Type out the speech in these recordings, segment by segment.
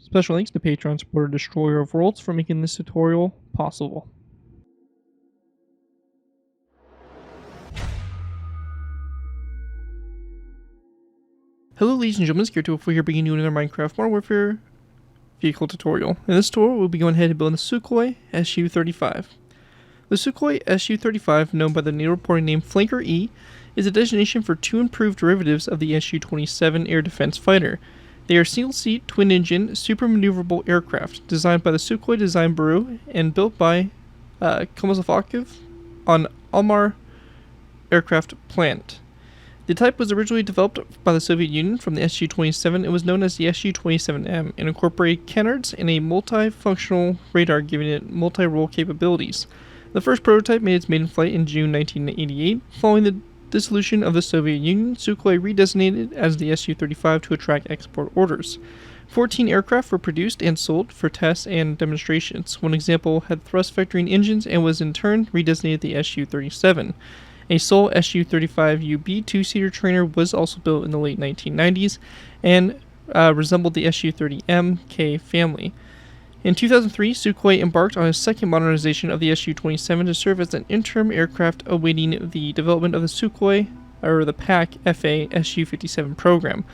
Special thanks to Patreon supporter Destroyer of Worlds for making this tutorial possible. Hello ladies and gentlemen, Scared204 here bringing you another Minecraft Modern Warfare vehicle tutorial. In this tutorial we'll be going ahead and building the Sukhoi Su-35. The Sukhoi Su-35, known by the naval reporting name Flanker E, is a designation for two improved derivatives of the Su-27 air defense fighter. They are single-seat, twin-engine, super-maneuverable aircraft designed by the Sukhoi Design Bureau and built by Camo on Almar Aircraft Plant. The type was originally developed by the Soviet Union from the Su-27 and was known as the Su-27M and incorporated canards and a multifunctional radar giving it multi-role capabilities. The first prototype made its maiden flight in June 1988. Following the dissolution of the Soviet Union, Sukhoi redesignated as the Su-35 to attract export orders. 14 aircraft were produced and sold for tests and demonstrations. One example had thrust-vectoring engines and was in turn redesignated the Su-37. A sole Su-35UB two-seater trainer was also built in the late 1990s and resembled the Su-30MK family. In 2003, Sukhoi embarked on a second modernization of the Su-27 to serve as an interim aircraft awaiting the development of the Sukhoi, or the PAC-FA Su-57 program.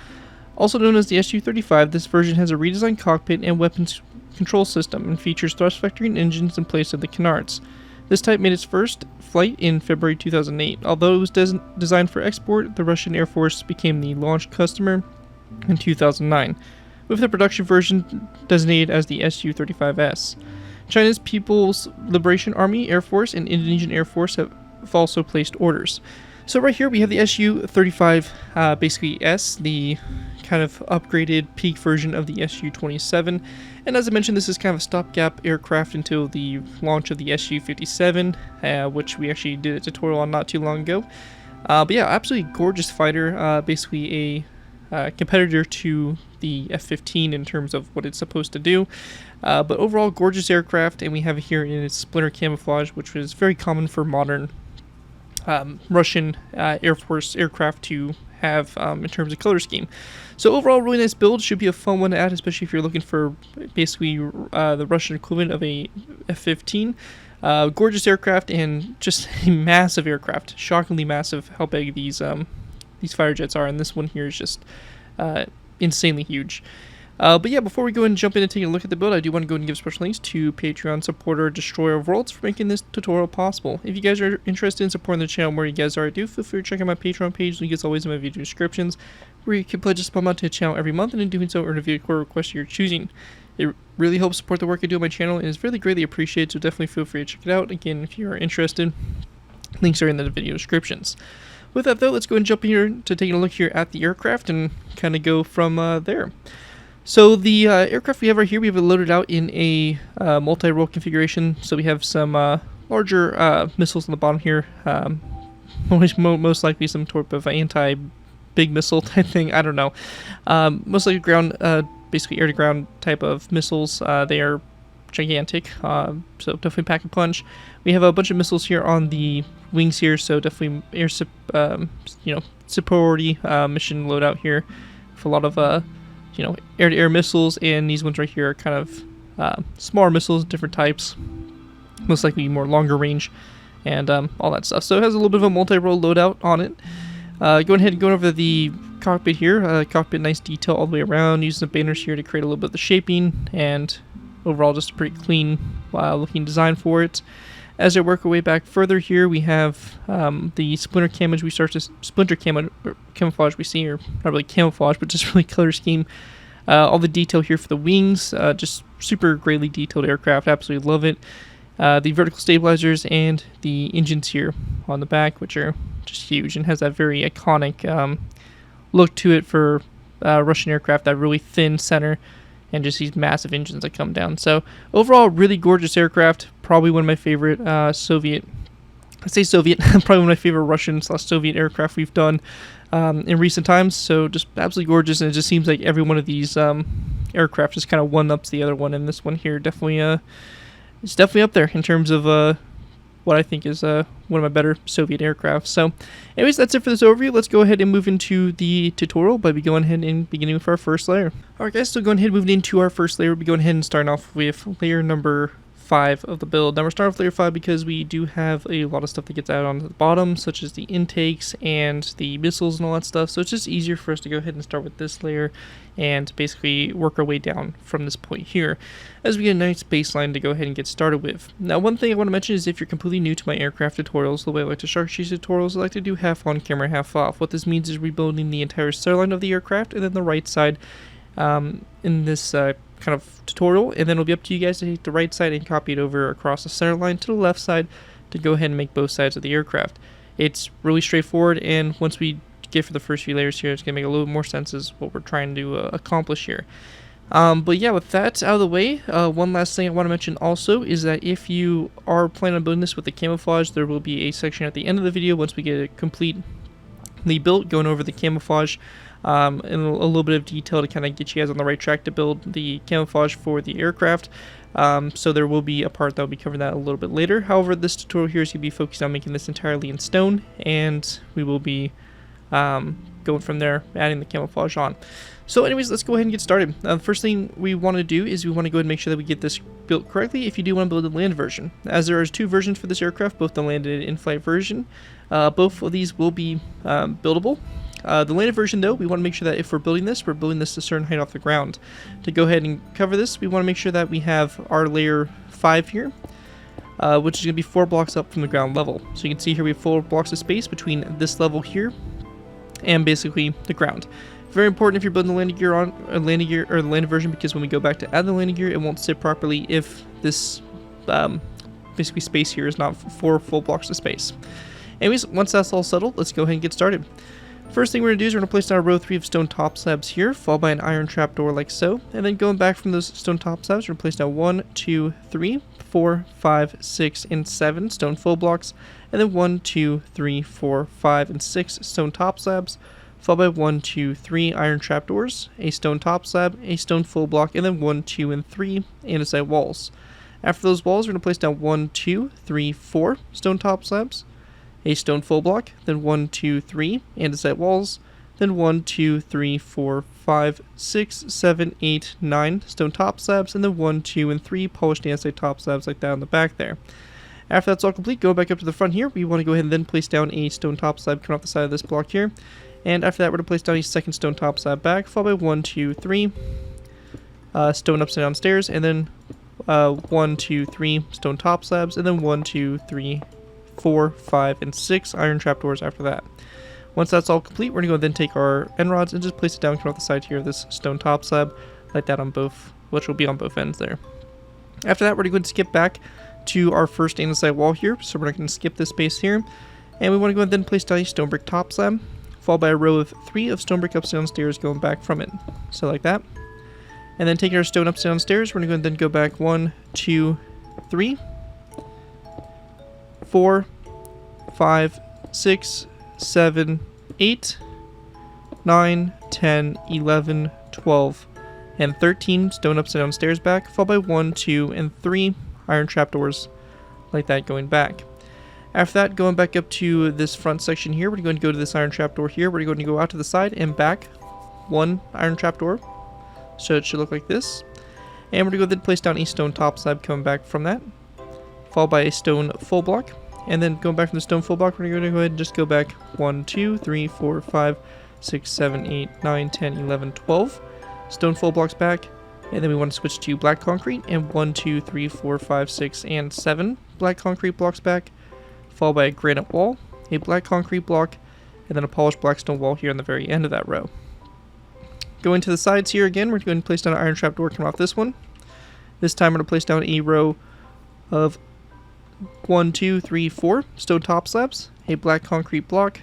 Also known as the Su-35, this version has a redesigned cockpit and weapons control system and features thrust-vectoring engines in place of the canards. This type made its first flight in February 2008. Although it was designed for export, the Russian Air Force became the launch customer in 2009, with the production version designated as the Su-35S. China's People's Liberation Army, Air Force, and Indonesian Air Force have also placed orders. So right here we have the Su-35 basically S, the kind of upgraded peak version of the Su-27. And as I mentioned, this is kind of a stopgap aircraft until the launch of the Su-57, which we actually did a tutorial on not too long ago. But yeah, absolutely gorgeous fighter, basically a competitor to the F-15 in terms of what it's supposed to do. But overall, gorgeous aircraft, and we have it here in its splinter camouflage, which was very common for modern Russian Air Force aircraft to have in terms of color scheme. So overall, really nice build. Should be a fun one to add, especially if you're looking for basically the Russian equivalent of a F-15. Gorgeous aircraft and just a massive aircraft. Shockingly massive how big these fighter jets are, and this one here is just insanely huge. But yeah, before we go and jump in and take a look at the build, I do want to go and give special thanks to Patreon supporter Destroyer of Worlds for making this tutorial possible. If you guys are interested in supporting the channel where you guys are, feel free to check out my Patreon page. Link is always in my video descriptions, where you can pledge a small amount to the channel every month, and in doing so earn a video request of your choosing. It really helps support the work I do on my channel and is really greatly appreciated, so definitely feel free to check it out. Again, if you are interested, links are in the video descriptions. With that though, let's go and jump in here to taking a look here at the aircraft and kind of go from there. So the aircraft we have right here, we have it loaded out in a multi-role configuration. So we have some larger missiles on the bottom here, most likely some type of anti-big missile type thing. I don't know. Most likely ground, basically air-to-ground type of missiles. They are gigantic, so definitely pack a punch. We have a bunch of missiles here on the wings here, so definitely air superiority mission loadout here with a lot of air-to-air missiles, and these ones right here are kind of smaller missiles, different types, most likely more longer range, and all that stuff. So it has a little bit of a multi-role loadout on it. Going ahead and going over the cockpit here, cockpit nice detail all the way around, using the banners here to create a little bit of the shaping, and overall just a pretty clean looking design for it. As I work our way back further here, we have the splinter camouflage we see, or not really camouflage, but just really color scheme. All the detail here for the wings, just super greatly detailed aircraft, absolutely love it. The vertical stabilizers and the engines here on the back, which are just huge and has that very iconic look to it for Russian aircraft, that really thin center, and just these massive engines that come down. So overall, really gorgeous aircraft. Probably one of my favorite probably one of my favorite Russian/Soviet aircraft we've done in recent times. So just absolutely gorgeous, and it just seems like every one of these aircraft just kind of one-ups the other one. And this one here definitely it's definitely up there in terms of what I think is one of my better Soviet aircraft. So anyways, that's it for this overview. Let's go ahead and move into the tutorial by going ahead and beginning with our first layer. Alright guys, so going ahead and moving into our first layer, we'll be going ahead and starting off with layer number 5 of the build. Now we're starting with layer 5 because we do have a lot of stuff that gets added on to the bottom, such as the intakes and the missiles and all that stuff. So it's just easier for us to go ahead and start with this layer and basically work our way down from this point here as we get a nice baseline to go ahead and get started with. Now one thing I want to mention is if you're completely new to my aircraft tutorials, the way I like to Shaxx tutorials, I like to do half on camera, half off. What this means is rebuilding the entire centerline of the aircraft and then the right side in this kind of tutorial, and then it'll be up to you guys to take the right side and copy it over across the center line to the left side to go ahead and make both sides of the aircraft. It's really straightforward, and once we get for the first few layers here, it's going to make a little more sense as what we're trying to accomplish here. But yeah, with that out of the way, one last thing I want to mention also is that if you are planning on building this with the camouflage, there will be a section at the end of the video once we get it completely built, going over the camouflage and a little bit of detail to kind of get you guys on the right track to build the camouflage for the aircraft. So there will be a part that will be covering that a little bit later. However, this tutorial here is going to be focused on making this entirely in stone, and we will be going from there, adding the camouflage on. So anyways, let's go ahead and get started. The first thing we want to do is we want to go ahead and make sure that we get this built correctly if you do want to build the land version. As there are 2 versions for this aircraft, both the landed and in-flight version. Both of these will be buildable. The landed version, though, we want to make sure that if we're building this to a certain height off the ground. To go ahead and cover this, we want to make sure that we have our layer 5 here, which is going to be 4 blocks up from the ground level. So you can see here we have 4 blocks of space between this level here and basically the ground. Very important if you're building the landing gear on the landed version, because when we go back to add the landing gear, it won't sit properly if this basically space here is not 4 full blocks of space. Anyways, once that's all settled, let's go ahead and get started. First thing we're going to do is we're going to place down a row 3 of stone top slabs here, followed by an iron trapdoor like so. And then going back from those stone top slabs, we're going to place down 1, 2, 3, 4, 5, 6, and 7 stone full blocks. And then 1, 2, 3, 4, 5, and 6 stone top slabs, followed by 1, 2, 3 iron trapdoors, a stone top slab, a stone full block, and then 1, 2, and 3 andesite walls. After those walls, we're going to place down 1, 2, 3, 4 stone top slabs, a stone full block, then 1, 2, 3 andesite walls, then 1, 2, 3, 4, 5, 6, 7, 8, 9 stone top slabs, and then 1, 2, and 3 polished andesite top slabs like that on the back there. After that's all complete, go back up to the front here. We want to go ahead and then place down a stone top slab coming off the side of this block here. And after that, we're going to place down a second stone top slab back, followed by 1, 2, 3 stone upside down stairs, and then 1, 2, 3 stone top slabs, and then 1, 2, 3, 4, 5, and 6 iron trapdoors after that. Once that's all complete, we're going to go then take our end rods and just place it down off the side here of this stone top slab, like that on both, which will be on both ends there. After that, we're going to skip back to our first andesite wall here, so we're going to skip this space here, and we want to go and then place down a stone brick top slab, followed by a row of 3 of stone brick upside down stairs going back from it, so like that. And then taking our stone upside down stairs, we're going to go and then go back 1, 2, 3, 4, 5, 6, 7, 8, 9, 10, 11, 12, and 13 stone upside down stairs back, followed by 1, 2, and 3 iron trapdoors like that going back. After that, going back up to this front section here, we're going to go to this iron trapdoor here. We're going to go out to the side and back 1 iron trapdoor, so it should look like this. And we're going to go then place down a stone top slab coming back from that, followed by a stone full block. And then going back from the stone full block, we're going to go ahead and just go back 1, 2, 3, 4, 5, 6, 7, 8, 9, 10, 11, 12 stone full blocks back. And then we want to switch to black concrete, and 1, 2, 3, 4, 5, 6, and 7 black concrete blocks back, followed by a granite wall, a black concrete block, and then a polished black stone wall here on the very end of that row. Going to the sides here again, we're going to place down an iron trapdoor coming off this one. This time we're going to place down a row of 1, 2, 3, 4 stone top slabs, a black concrete block,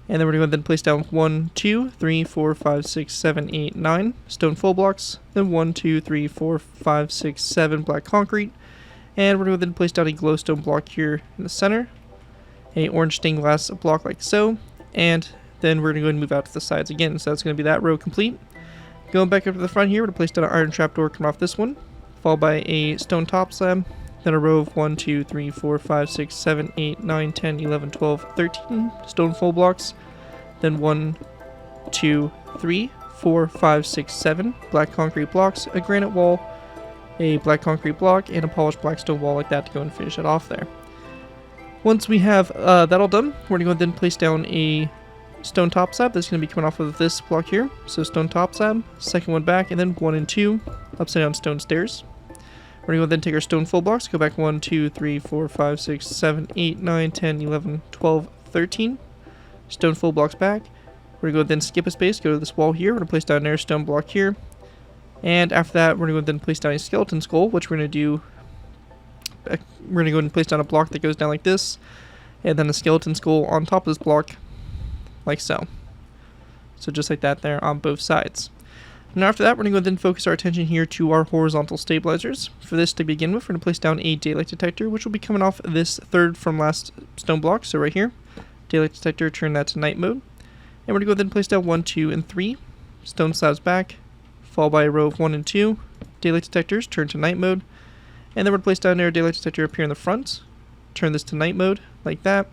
and then we're going to then place down 1, 2, 3, 4, 5, 6, 7, 8, 9 stone full blocks, then 1, 2, 3, 4, 5, 6, 7 black concrete, and we're going to then place down a glowstone block here in the center, a orange stained glass block like so, and then we're going to go and move out to the sides again. So that's going to be that row complete. Going back up to the front here, we're going to place down an iron trapdoor coming off this one, followed by a stone top slab, then a row of 1, 2, 3, 4, 5, 6, 7, 8, 9, 10, 11, 12, 13 stone full blocks, then 1, 2, 3, 4, 5, 6, 7 black concrete blocks, a granite wall, a black concrete block, and a polished black stone wall like that to go and finish it off there. Once we have that all done, we're going to go ahead and place down a stone top slab that's going to be coming off of this block here. So stone top slab, second one back, and then 1 and 2 upside down stone stairs. We're going to go ahead and take our stone full blocks, go back 1, 2, 3, 4, 5, 6, 7, 8, 9, 10, 11, 12, 13 stone full blocks back. We're going to go ahead and skip a space, go to this wall here. We're going to place down another stone block here. And after that, we're going to go ahead and place down a skeleton skull, which we're going to do. We're going to go ahead and place down a block that goes down like this, and then a skeleton skull on top of this block, like so. So just like that there on both sides. Now after that, we're going to go ahead and focus our attention here to our horizontal stabilizers. For this to begin with, we're going to place down a daylight detector, which will be coming off this third from last stone block, so right here. Daylight detector, turn that to night mode. And we're going to go ahead and place down 1, 2, and 3 stone slabs back, followed by a row of 1 and 2 daylight detectors, turn to night mode. And then we're going to place down our daylight detector up here in the front, turn this to night mode, like that,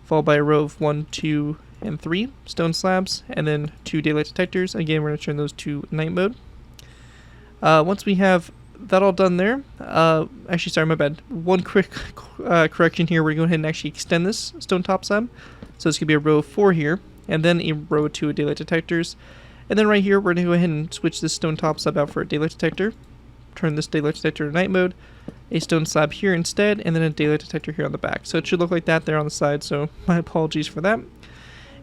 followed by a row of 1, 2, and 3 stone slabs, and then 2 daylight detectors. Again, we're going to turn those to night mode. Once we have that all done there, actually, sorry, my bad. One quick correction here. We're going to go ahead and actually extend this stone top slab. So it's going to be a row of 4 here, and then a row of 2 daylight detectors. And then right here, we're going to go ahead and switch this stone top slab out for a daylight detector. Turn this daylight detector to night mode, a stone slab here instead, and then a daylight detector here on the back. So it should look like that there on the side, so my apologies for that.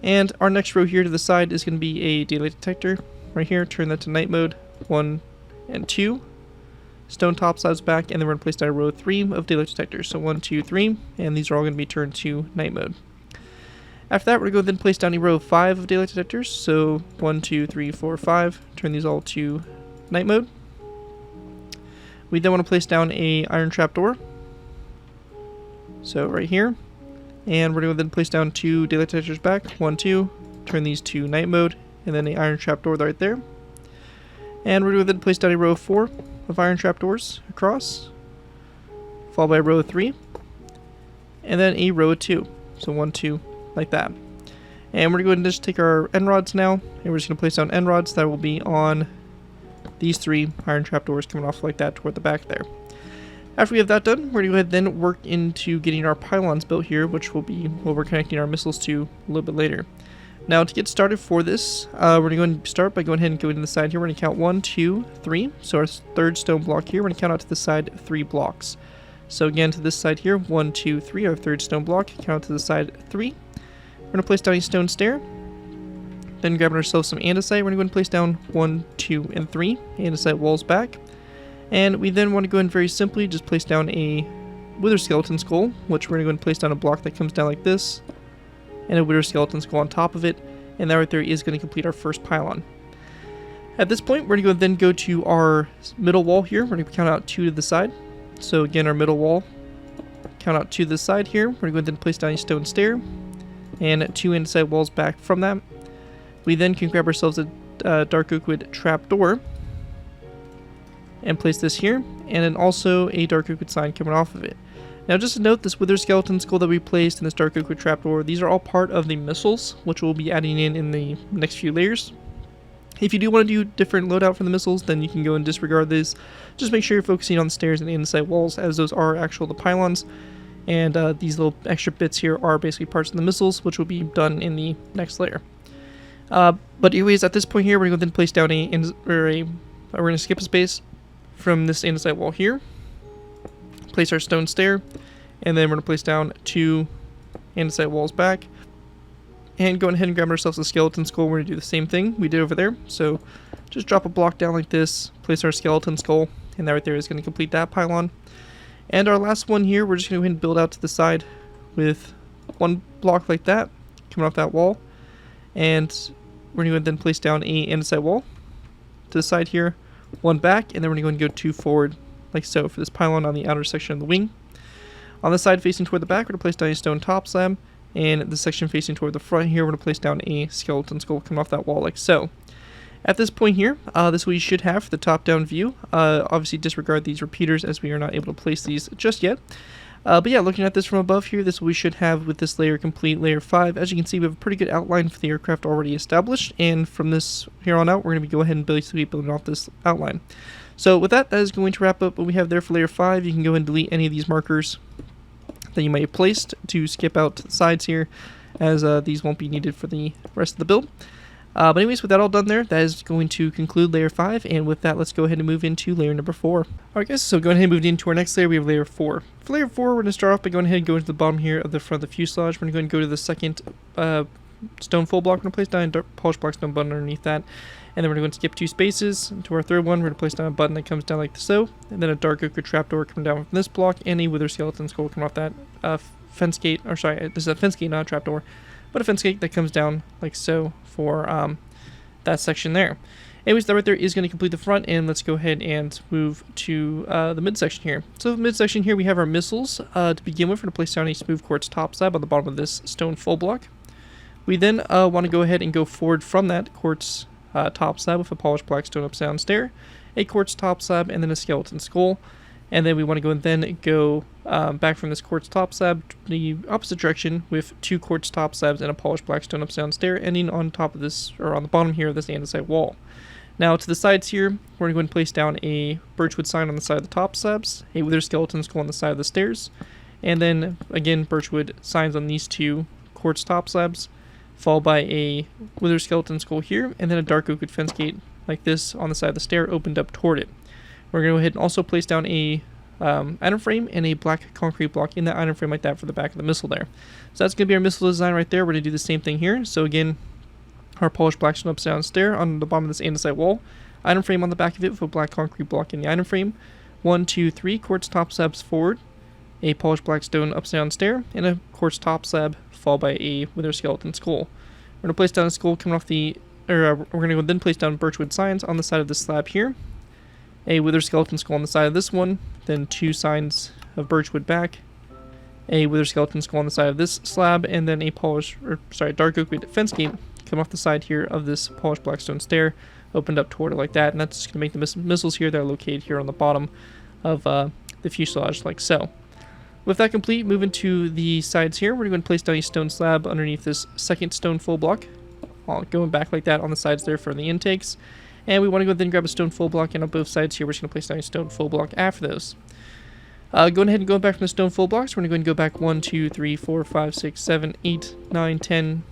And our next row here to the side is going to be a daylight detector. Right here, turn that to night mode, 1 and 2. Stone top slabs back, and then we're going to place down a row of 3 of daylight detectors. So 1, 2, 3, and these are all going to be turned to night mode. After that, we're going to go then place down a row of 5 of daylight detectors. So 1, 2, 3, 4, 5. Turn these all to night mode. We then want to place down a iron trapdoor. So right here. And we're going to then place down 2 daylight detectors back. 1, 2. Turn these to night mode. And then the iron trapdoor right there. And we're going to then place down a row of 4 of iron trapdoors across. Followed by a row of 3. And then a row of 2. So 1, 2, like that. And we're going to go ahead and just take our end rods now. And we're just going to place down end rods that will be on these 3 iron trapdoors coming off like that toward the back there. After we have that done, we're going to go ahead and then work into getting our pylons built here, which will be what we're connecting our missiles to a little bit later. Now to get started for this, we're going to go and start by going ahead and going to the side here. We're going to count 1, 2, 3. So our third stone block here, we're going to count out to the side 3 blocks. So again, to this side here, 1, 2, 3, our third stone block. Count out to the side 3. We're going to place down a stone stair. Then grabbing ourselves some andesite, we're going to go and place down 1, 2, and 3 andesite walls back. And we then want to go in very simply just place down a wither skeleton skull, which we're going to go and place down a block that comes down like this, and a wither skeleton skull on top of it, and that right there is going to complete our first pylon. At this point, we're going to then go to our middle wall here. We're going to count out 2 to the side. So again, our middle wall, count out 2 to the side here. We're going to then place down a stone stair, and 2 andesite walls back from that. We then can grab ourselves a dark oak wood trapdoor and place this here, and then also a dark oak wood sign coming off of it. Now just to note, this wither skeleton skull that we placed in this dark oak wood trapdoor, these are all part of the missiles, which we'll be adding in the next few layers. If you do want to do different loadout for the missiles, then you can go and disregard these. Just make sure you're focusing on the stairs and the andesite walls, as those are the pylons. And these little extra bits here are basically parts of the missiles, which will be done in the next layer. But anyways, at this point here, we're going to then place down we're going to skip a space from this andesite wall here. Place our stone stair, and then we're going to place down 2 andesite walls back. And go ahead and grab ourselves a skeleton skull. We're going to do the same thing we did over there. So just drop a block down like this, place our skeleton skull, and that right there is going to complete that pylon. And our last one here, we're just going to go ahead and build out to the side with 1 block like that, coming off that wall. And we're going to then place down a andesite wall to the side here, 1 back, and then we're going to go and go 2 forward, like so, for this pylon on the outer section of the wing. On the side facing toward the back, we're going to place down a stone top slab, and the section facing toward the front here, we're going to place down a skeleton skull coming off that wall, like so. At this point here, this is what you should have for the top-down view. Obviously disregard these repeaters as we are not able to place these just yet. But yeah, looking at this from above here, this is what we should have with this layer complete, layer 5. As you can see, we have a pretty good outline for the aircraft already established, and from this here on out, we're going to go ahead and basically building off this outline. So with that, that is going to wrap up what we have there for layer 5. You can go ahead and delete any of these markers that you might have placed to skip out to the sides here, as these won't be needed for the rest of the build. But anyways, with that all done there, that is going to conclude layer 5, and with that, let's go ahead and move into layer number 4. Alright guys, so going ahead and move into our next layer, we have layer 4. For layer 4, we're going to start off by going ahead and going to the bottom here of the front of the fuselage. We're going to go ahead and go to the second stone full block. We're going to place down a polished black stone button underneath that, and then we're going to skip 2 spaces to our third one. We're going to place down a button that comes down like so, and then a dark ochre trapdoor coming down from this block, and a wither skeleton skull coming off that fence gate, or sorry, this is a fence gate, not a trapdoor, but a fence gate that comes down like so for that section there. Anyways, that right there is going to complete the front, and let's go ahead and move to the midsection here. So the midsection here, we have our missiles. To begin with, we're going to place down a smooth quartz top slab on the bottom of this stone full block. We then want to go ahead and go forward from that quartz top slab with a polished black stone upside down stair, a quartz top slab, and then a skeleton skull. And then we want to go and then go back from this quartz top slab the opposite direction with 2 quartz top slabs and a polished black stone upside down stair, ending on top of this, or on the bottom here of this andesite wall. Now to the sides here, we're going to go and place down a birchwood sign on the side of the top slabs, a wither skeleton skull on the side of the stairs, and then again birchwood signs on these 2 quartz top slabs, followed by a wither skeleton skull here, and then a dark oak fence gate like this on the side of the stair opened up toward it. We're going to go ahead and also place down a item frame and a black concrete block in that item frame like that for the back of the missile there. So that's going to be our missile design right there. We're going to do the same thing here. So again, our polished black stone upside down stair on the bottom of this andesite wall, item frame on the back of it with a black concrete block in the item frame, 1, 2, 3 quartz top slabs forward, a polished black stone upside down stair, and a quartz top slab followed by a wither skeleton skull. We're going to place down a skull coming off the, we're going to go then place down birchwood signs on the side of this slab here, a wither skeleton skull on the side of this one, then 2 signs of birchwood back, a wither skeleton skull on the side of this slab, and then a dark oak fence gate come off the side here of this polished black stone stair, opened up toward it like that, and that's just going to make the missiles here that are located here on the bottom of the fuselage like so. With that complete, moving to the sides here, we're going to place down a stone slab underneath this second stone full block, going back like that on the sides there for the intakes. And we want to go then grab a stone full block, and on both sides here, we're just going to place down a stone full block after those. Going ahead and going back from the stone full blocks, we're going to go and go back 1, 2, 3, 4, 5, 6, 7, 8, 9, 10.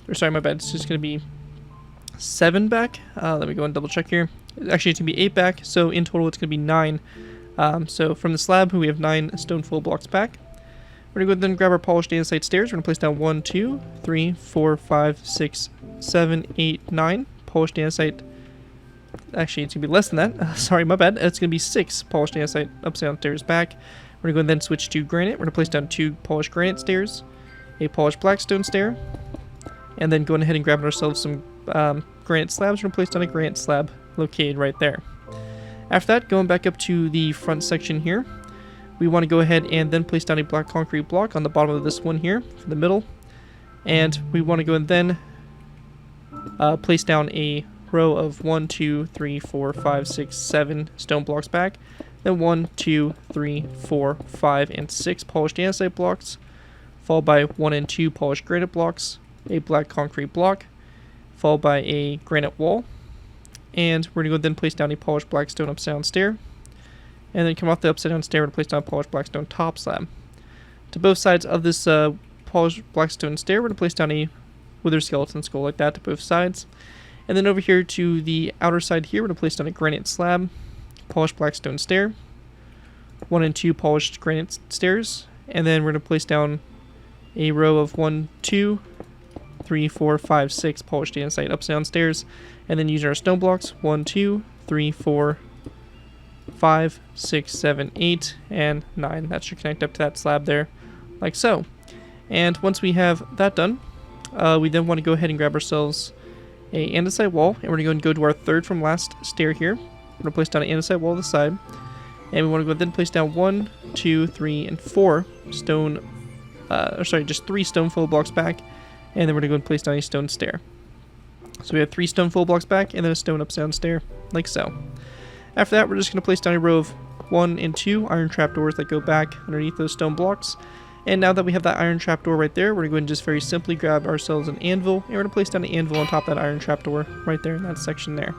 Or sorry, my bad. It's just going to be 7 back. Let me go and double check here. Actually, it's going to be 8 back. So in total, it's going to be 9. So from the slab, we have 9 stone full blocks back. We're going to go then grab our polished andesite stairs. We're going to place down 1, 2, 3, 4, 5, 6, 7, 8, 9 polished andesite. Actually, it's going to be less than that. Sorry, my bad. It's going to be 6 polished andesite upside down stairs back. We're going to go and then switch to granite. We're going to place down 2 polished granite stairs, a polished blackstone stair, and then going ahead and grabbing ourselves some granite slabs. We're going to place down a granite slab located right there. After that, going back up to the front section here, we want to go ahead and then place down a black concrete block on the bottom of this one here, for the middle. And we want to go and then place down a row of 1, 2, 3, 4, 5, 6, 7 stone blocks back. Then 1, 2, 3, 4, 5, and 6 polished andesite blocks, followed by 1 and 2 polished granite blocks, a black concrete block, followed by a granite wall. And we're going to go then place down a polished black stone upside down stair. And then come off the upside down stair and place down a polished black stone top slab. To both sides of this polished black stone stair, we're going to place down a wither skeleton skull like that to both sides. And then over here to the outer side here, we're going to place down a granite slab, polished black stone stair, 1 and 2 polished granite stairs. And then we're going to place down a row of 1, 2, 3, 4, 5, 6 polished andesite upside down stairs. And then using our stone blocks, 1, 2, 3, 4, 5, 6, 7, 8, and 9. That should connect up to that slab there, like so. And once we have that done, we then want to go ahead and grab ourselves a andesite wall, and we're going to go and go to our third from last stair here. We're going to place down an andesite wall on the side, and we want to go then place down 1, 2, 3, and 4 stone, just 3 stone full blocks back, and then we're going to go and place down a stone stair. So we have 3 stone full blocks back, and then a stone upside down stair, like so. After that, we're just going to place down a row of 1 and 2 iron trapdoors that go back underneath those stone blocks. And now that we have that iron trapdoor right there, we're going to go and just very simply grab ourselves an anvil, and we're going to place down an anvil on top of that iron trapdoor right there in that section there.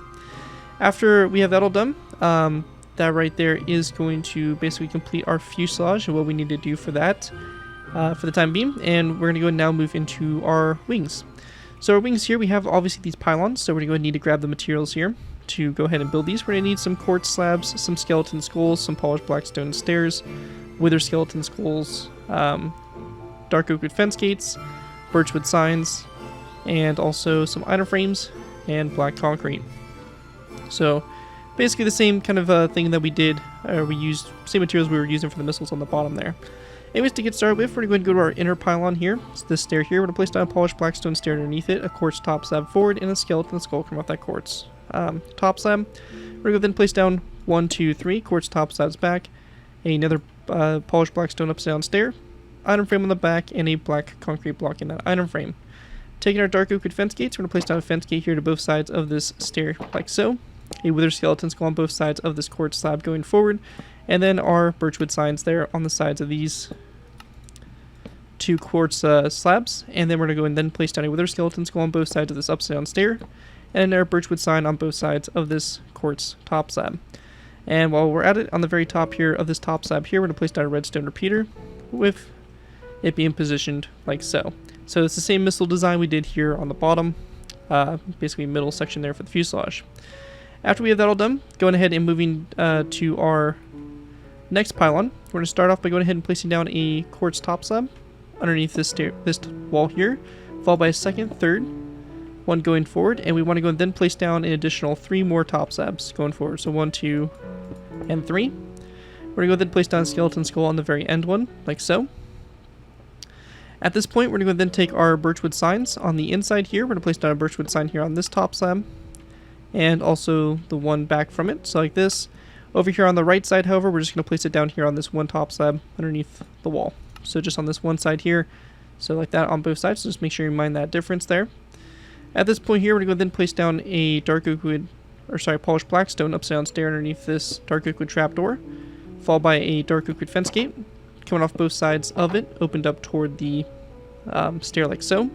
After we have that all done, that right there is going to basically complete our fuselage and what we need to do for that for the time being. And we're going to go and now move into our wings. So our wings here, we have obviously these pylons, so we're going to go and need to grab the materials here to go ahead and build these. We're going to need some quartz slabs, some skeleton skulls, some polished black stone stairs, wither skeleton skulls, dark oak wood fence gates, birchwood signs, and also some iron frames and black concrete. So basically the same kind of thing that we did, we used same materials we were using for the missiles on the bottom there. Anyways, to get started with, we're going to go to our inner pylon here. It's this stair here. We're going to place down a polished black stone stair underneath it, a quartz top slab forward, and a skeleton skull coming off that quartz top slab. We're going to then place down 1, 2, 3 quartz top slabs back, another polished black stone upside down stair, iron frame on the back, and a black concrete block in that iron frame. Taking our dark oak wood fence gates, we're going to place down a fence gate here to both sides of this stair, like so. A wither skeleton skull on both sides of this quartz slab going forward, and then our birchwood signs there on the sides of these 2 quartz slabs. And then we're going to go and then place down a wither skeleton skull on both sides of this upside down stair, and our birchwood sign on both sides of this quartz top slab. And while we're at it, on the very top here of this top slab here, we're going to place down a redstone repeater with it being positioned like so. So it's the same missile design we did here on the bottom, basically middle section there for the fuselage. After we have that all done, going ahead and moving to our next pylon, we're going to start off by going ahead and placing down a quartz top slab underneath this wall here, followed by a second, third, one going forward, and we want to go and then place down an additional 3 more top slabs going forward. So 1, 2, and 3. We're going to go then place down a skeleton skull on the very end one, like so. At this point, we're going to then take our birchwood signs on the inside here. We're going to place down a birchwood sign here on this top slab, and also the one back from it, so like this. Over here on the right side, however, we're just going to place it down here on this one top slab underneath the wall. So just on this one side here, so like that on both sides, so just make sure you mind that difference there. At this point here, we're going to go then place down a dark oak wood, polished black stone upside down stair underneath this dark oak wood trapdoor, followed by a dark oak wood fence gate coming off both sides of it, opened up toward the stair like so.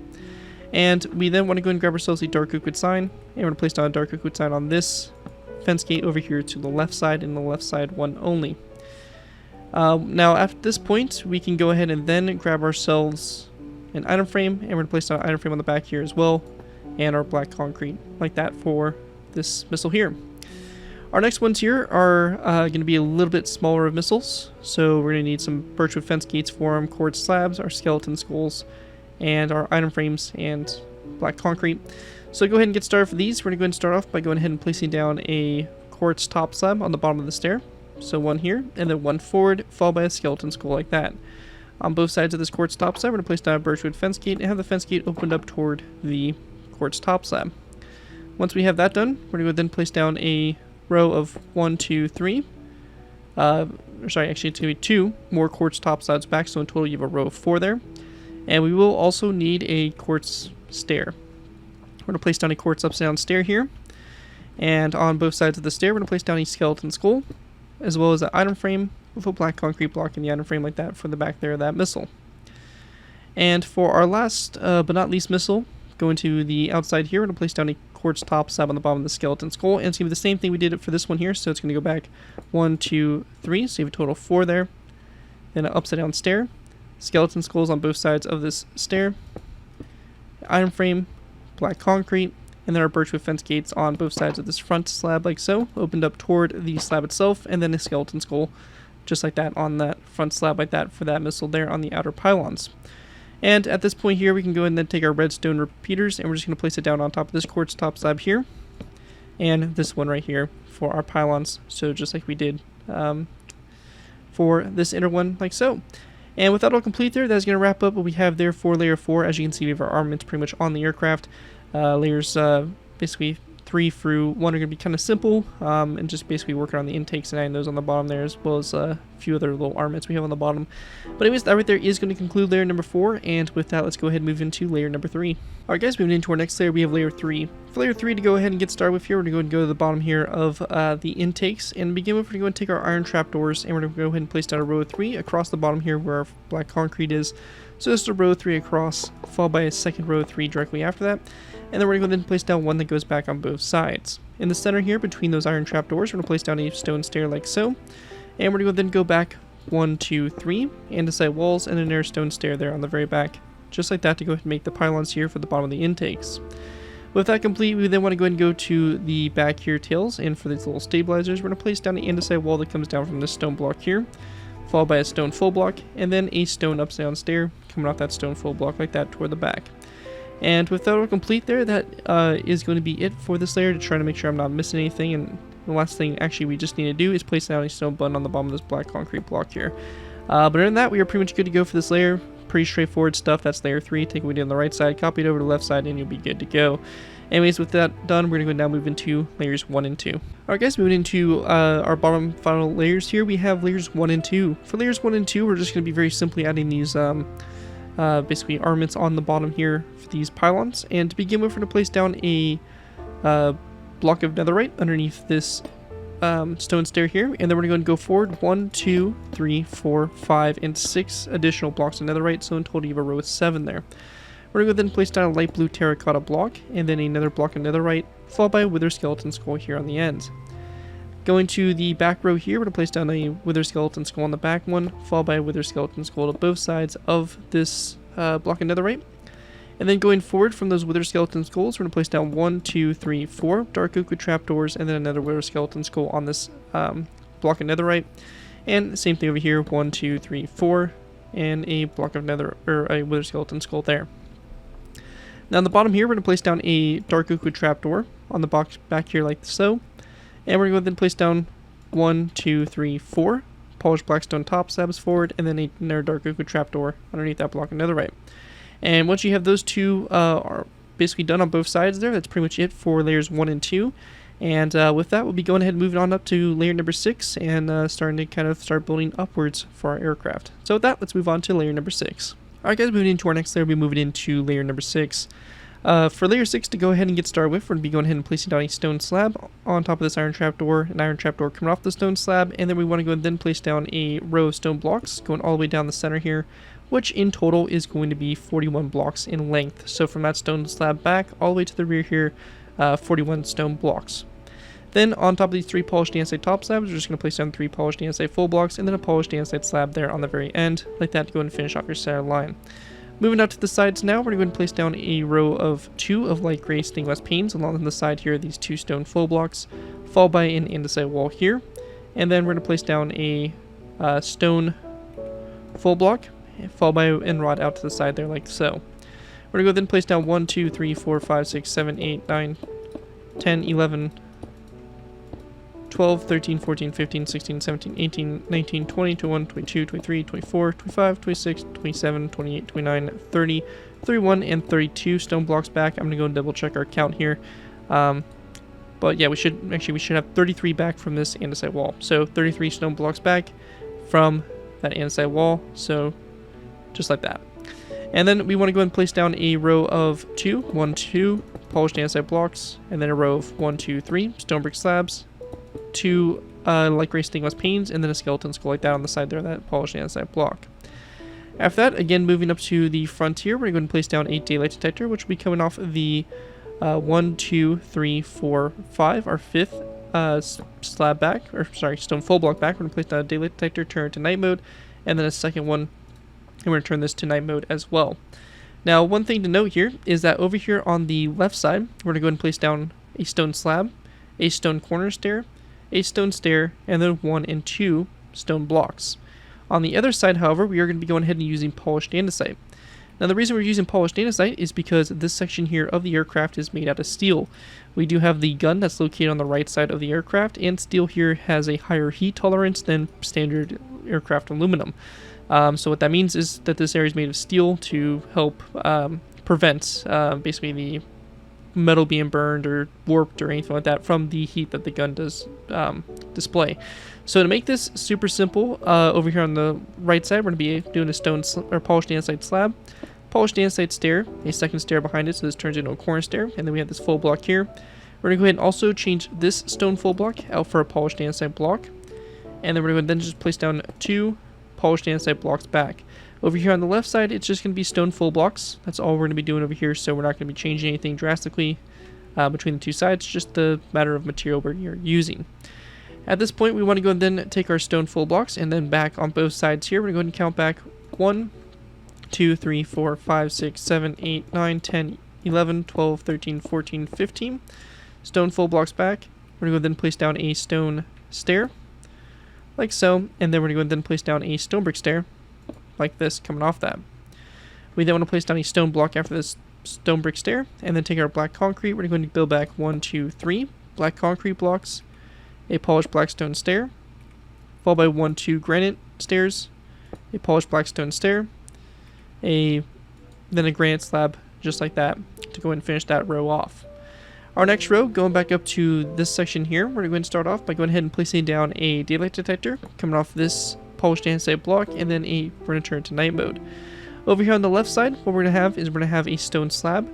And we then want to go and grab ourselves a dark oak wood sign, and we're going to place down a dark oak wood sign on this fence gate over here to the left side, and the left side one only. Now at this point, we can go ahead and then grab ourselves an item frame, and we're going to place down an item frame on the back here as well, and our black concrete like that for this missile here. Our next ones here are going to be a little bit smaller of missiles, so we're going to need some birchwood fence gates for them, quartz slabs, our skeleton skulls, and our item frames and black concrete. So go ahead and get started for these. We're going to go ahead and start off by going ahead and placing down a quartz top slab on the bottom of the stair. So one here, and then one forward, followed by a skeleton skull like that. On both sides of this quartz top slab, we're going to place down a birchwood fence gate and have the fence gate opened up toward the quartz top slab. Once we have that done, we're going to then place down a row of 1, 2, 3. Actually it's going to be 2 more quartz top slabs back, so in total you have a row of 4 there. And we will also need a quartz stair. We're going to place down a quartz upside down stair here. And on both sides of the stair, we're going to place down a skeleton skull, as well as an item frame with a black concrete block in the item frame like that for the back there of that missile. And for our last but not least missile, going to the outside here, we're going to place down a quartz top slab on the bottom of the skeleton skull. And it's going to be the same thing we did for this one here. So it's going to go back 1, 2, 3. So you have a total of 4 there. Then an upside down stair. Skeleton skulls on both sides of this stair. Item frame, black concrete, and then our birchwood fence gates on both sides of this front slab like so, opened up toward the slab itself, and then a skeleton skull just like that on that front slab like that for that missile there on the outer pylons. And at this point here, we can go and then take our redstone repeaters, and we're just going to place it down on top of this quartz top slab here, and this one right here for our pylons, so just like we did for this inner one like so. And with that all complete there, that's going to wrap up what we have there for layer 4. As you can see, we have our armaments pretty much on the aircraft. Layers basically 3 through 1 are going to be kind of simple, and just basically working on the intakes and adding those on the bottom there, as well as a few other little armaments we have on the bottom. But anyways, that right there is going to conclude layer number 4, and with that, let's go ahead and move into layer number 3. Alright guys, moving into our next layer, we have layer 3. For layer 3, to go ahead and get started with here, we're going to go to the bottom here of the intakes, and to begin with, we're going to take our iron trapdoors, and we're going to go ahead and place down a row of 3 across the bottom here where our black concrete is. So just a row of 3 across, followed by a second row of 3 directly after that. And then we're going to go ahead and place down one that goes back on both sides. In the center here, between those iron trapdoors, we're going to place down a stone stair like so. And we're going to then go back 1, 2, 3, andesite walls, and another stone stair there on the very back. Just like that to go ahead and make the pylons here for the bottom of the intakes. With that complete, we then want to go ahead and go to the back here tails, and for these little stabilizers, we're going to place down the andesite wall that comes down from this stone block here, followed by a stone full block, and then a stone upside down stair coming off that stone full block like that toward the back. And with that all complete there, that is going to be it for this layer, to try to make sure I'm not missing anything. And the last thing actually we just need to do is place down a stone button on the bottom of this black concrete block here. But other than that, we are pretty much good to go for this layer. Pretty straightforward stuff. That's layer 3. Take what we did on the right side, copy it over to the left side, and you'll be good to go. Anyways, with that done, we're going to go now move into layers 1 and 2. Alright guys, moving into our bottom final layers here, we have layers 1 and 2. For layers 1 and 2, we're just going to be very simply adding these basically armaments on the bottom here for these pylons. And to begin with, we're going to place down a block of netherite underneath this stone stair here, and then we're going to go forward 1, 2, 3, 4, 5, and 6 additional blocks of netherite, so in total you have a row of 7 there. We're going to then place down a light blue terracotta block, and then another block of netherite, followed by a wither skeleton skull here on the end. Going to the back row here, we're going to place down a wither skeleton skull on the back one, followed by a wither skeleton skull to both sides of this block of netherite. And then going forward from those wither skeleton skulls, we're going to place down 1, 2, 3, 4 dark oak with trapdoors, and then another wither skeleton skull on this block of netherite. And same thing over here, 1, 2, 3, 4, and a block of a wither skeleton skull there. Now on the bottom here, we're going to place down a dark oak with trapdoor on the box back here like so. And we're going to then place down 1, 2, 3, 4 polished blackstone top slabs forward, and then another dark oak with trapdoor underneath that block of netherite. And once you have those two are basically done on both sides there, that's pretty much it for layers 1 and 2. And with that, we'll be going ahead and moving on up to layer number 6 and starting to kind of start building upwards for our aircraft. So with that, let's move on to layer number 6. Alright guys, moving into our next layer, we'll be moving into layer number 6. For layer 6 to go ahead and get started with, we're going to be going ahead and placing down a stone slab on top of this iron trapdoor, an iron trapdoor coming off the stone slab, and then we want to go and then place down a row of stone blocks going all the way down the center here, which in total is going to be 41 blocks in length. So from that stone slab back all the way to the rear here, 41 stone blocks. Then on top of these 3 polished andesite top slabs, we're just going to place down 3 polished andesite full blocks and then a polished andesite slab there on the very end, like that, to go and finish off your center line. Moving out to the sides now, we're going to place down a row of 2 of light gray stained glass panes along the side here, these 2 stone full blocks, followed by an andesite wall here. And then we're going to place down a stone full block, followed by an rod out to the side there like so. We're going to go then place down 1, 2, 3, 4, 5, 6, 7, 8, 9, 10, 11, 12, 13, 14, 15, 16, 17, 18, 19, 20, 21, 22, 23, 24, 25, 26, 27, 28, 29, 30, 31, and 32 stone blocks back. I'm going to go and double check our count here. But yeah, we should have 33 back from this andesite wall. So 33 stone blocks back from that andesite wall. So just like that. And then we want to go and place down a row of 1, 2 polished andesite blocks, and then a row of 1, 2, 3 stone brick slabs, 2 light gray stained glass panes, and then a skeleton skull like that on the side there, that polished andesite block. After that, again moving up to the front here, we're going to place down a daylight detector, which will be coming off of the 1, 2, 3, 4, 5, our 5th slab back, or sorry, stone full block back. We're going to place down a daylight detector, turn it to night mode, and then a second one, and we're going to turn this to night mode as well. Now, one thing to note here is that over here on the left side, we're going to go ahead and place down a stone slab, a stone corner stair, a stone stair, and then 1 and 2 stone blocks. On the other side, however, we are going to be going ahead and using polished andesite. Now, the reason we're using polished andesite is because this section here of the aircraft is made out of steel. We do have the gun that's located on the right side of the aircraft, and steel here has a higher heat tolerance than standard aircraft aluminum. So what that means is that this area is made of steel to help prevent basically the metal being burned or warped or anything like that from the heat that the gun does display. So to make this super simple, over here on the right side, we're going to be doing a stone or polished andesite slab, polished andesite stair, a second stair behind it, so this turns into a corner stair, and then we have this full block here. We're going to go ahead and also change this stone full block out for a polished andesite block, and then we're going to then just place down 2 polished andesite blocks back. Over here on the left side, it's just going to be stone full blocks. That's all we're going to be doing over here, so we're not going to be changing anything drastically between the two sides, just the matter of material we're using. At this point, we want to go and then take our stone full blocks and then back on both sides here. We're going to go ahead and count back 1, 2, 3, 4, 5, 6, 7, 8, 9, 10, 11, 12, 13, 14, 15. Stone full blocks back. We're going to go then place down a stone stair, like so, and then we're going to go and then place down a stone brick stair, like this, coming off that. We then want to place down a stone block after this stone brick stair, and then take our black concrete. We're going to build back 1, 2, 3 black concrete blocks, a polished black stone stair, followed by 1, 2 granite stairs, a polished black stone stair, then a granite slab, just like that, to go and finish that row off. Our next row, going back up to this section here, we're going to start off by going ahead and placing down a daylight detector coming off this polished andesite block, and then we're going to turn to night mode. Over here on the left side, what we're going to have is we're going to have a stone slab,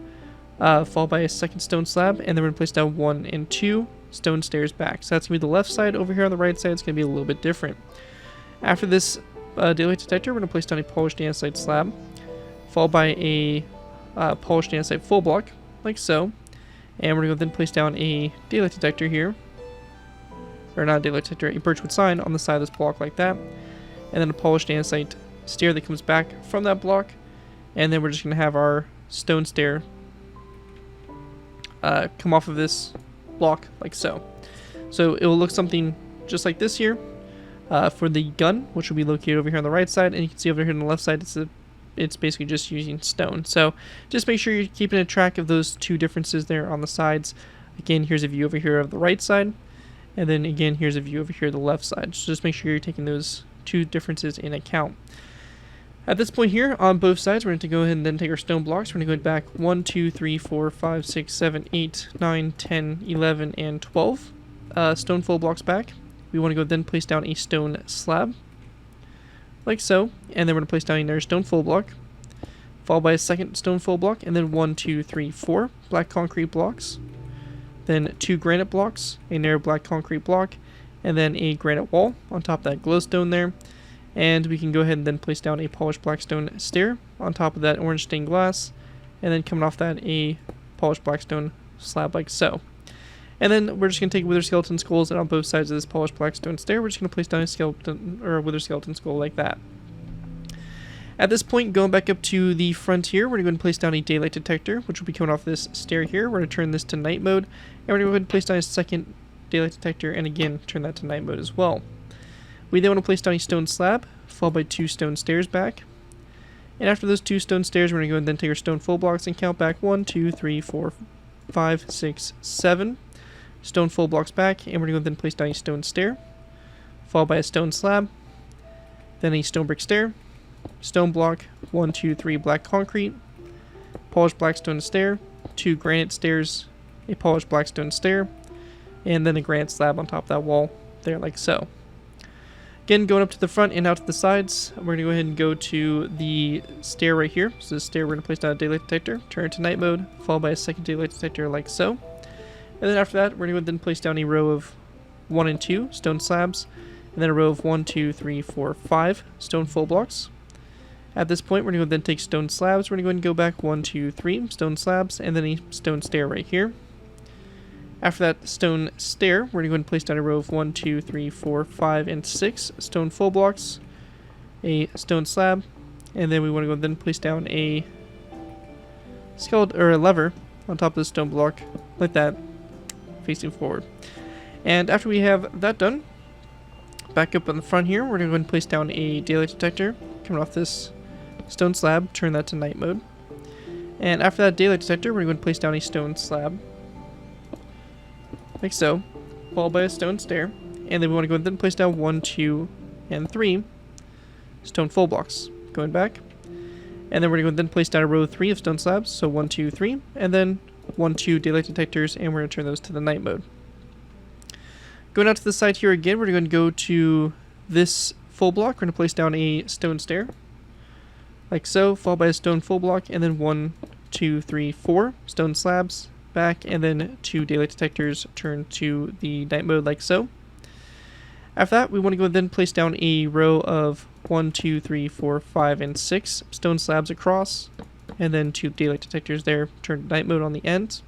followed by a second stone slab, and then we're going to place down 1 and 2 stone stairs back. So that's going to be the left side. Over here on the right side, it's going to be a little bit different. After this daylight detector, we're going to place down a polished andesite slab, followed by a polished andesite full block, like so. And we're going to then place down a daylight detector here, or not a daylight detector, a birchwood sign on the side of this block like that, and then a polished andesite stair that comes back from that block, and then we're just going to have our stone stair come off of this block like so. So it will look something just like this here for the gun, which will be located over here on the right side, and you can see over here on the left side it's basically just using stone. So just make sure you're keeping a track of those two differences there on the sides. Again, here's a view over here of the right side, and then again here's a view over here of the left side. So just make sure you're taking those two differences in account. At this point here, on both sides, we're going to go ahead and then take our stone blocks. We're going to go back 1, 2, 3, 4, 5, 6, 7, 8, 9, 10, 11, and 12 stone full blocks back. We want to go then place down a stone slab, like so, and then we're going to place down another stone full block, followed by a second stone full block, and then 1, 2, 3, 4 black concrete blocks, then 2 granite blocks, another black concrete block, and then a granite wall on top of that glowstone there. And we can go ahead and then place down a polished black stone stair on top of that orange stained glass, and then coming off that a polished black stone slab like so. And then we're just going to take wither skeleton skulls, and on both sides of this polished black stone stair, we're just going to place down a skeleton or a wither skeleton skull like that. At this point, going back up to the front here, we're going to place down a daylight detector, which will be coming off this stair here. We're going to turn this to night mode, and we're going to go ahead and place down a second daylight detector, and again, turn that to night mode as well. We then want to place down a stone slab, followed by 2 stone stairs back. And after those 2 stone stairs, we're going to go and then take our stone full blocks and count back 1, 2, 3, 4, 5, 6, 7 stone full blocks back, and we're going to go then place down a stone stair, followed by a stone slab, then a stone brick stair, stone block, 1, 2, 3 black concrete, polished black stone stair, 2 granite stairs, a polished black stone stair, and then a granite slab on top of that wall there like so. Again, going up to the front and out to the sides, we're going to go ahead and go to the stair right here. So this stair, we're going to place down a daylight detector, turn it to night mode, followed by a second daylight detector like so. And then after that, we're going to then place down a row of 1 and 2 stone slabs, and then a row of 1, 2, 3, 4, 5 stone full blocks. At this point, we're going to then take stone slabs. We're going to go back 1, 2, 3 stone slabs, and then a stone stair right here. After that stone stair, we're going to go and place down a row of 1, 2, 3, 4, 5, and 6 stone full blocks, a stone slab, and then we want to go and then place down a skeleton or a lever on top of the stone block like that, facing forward. And after we have that done, back up on the front here, we're going to go ahead and place down a daylight detector coming off this stone slab, turn that to night mode. And after that daylight detector, we're going to place down a stone slab, like so, followed by a stone stair, and then we want to go ahead and then place down 1, 2, and 3 stone full blocks. Going back, and then we're going to then place down a row of 3 of stone slabs, so 1, 2, 3, and then 1, 2 daylight detectors, and we're going to turn those to the night mode. Going out to the side here again, we're going to go to this full block. We're going to place down a stone stair, like so, followed by a stone full block, and then 1, 2, 3, 4 stone slabs back, and then 2 daylight detectors turn to the night mode, like so. After that, we want to go then place down a row of 1, 2, 3, 4, 5, and 6 stone slabs across, and then 2 daylight detectors there, turn to night mode on the end.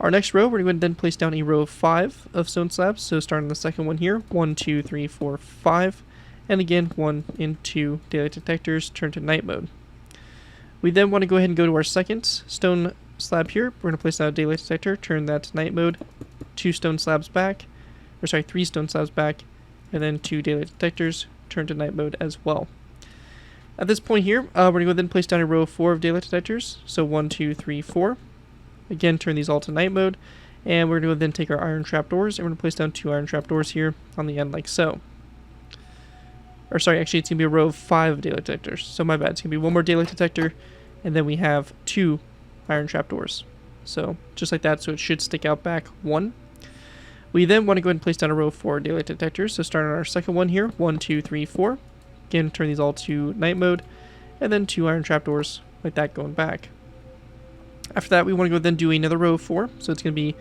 Our next row, we're going to then place down a row of 5 of stone slabs, so starting the second one here, 1, 2, 3, 4, 5, and again 1 and 2 daylight detectors, turn to night mode. We then want to go ahead and go to our second stone slab here. We're going to place down a daylight detector, turn that to night mode, 2 stone slabs back, or sorry, 3 stone slabs back, and then 2 daylight detectors, turn to night mode as well. At this point here, we're going to go then place down a row of 4 of daylight detectors, so 1, 2, 3, 4. Again, turn these all to night mode, and we're going to then take our iron trapdoors, and we're going to place down 2 iron trapdoors here on the end, like so. Or sorry, actually it's going to be a row of 5 daylight detectors, so my bad. It's going to be 1 more daylight detector, and then we have 2 iron trapdoors. So just like that, so it should stick out back 1. We then want to go ahead and place down a row of 4 daylight detectors, so starting on our second one here, 1, 2, 3, 4. Again, turn these all to night mode, and then 2 iron trapdoors, like that, going back. After that, we want to go then do another row of 4, so it's going to be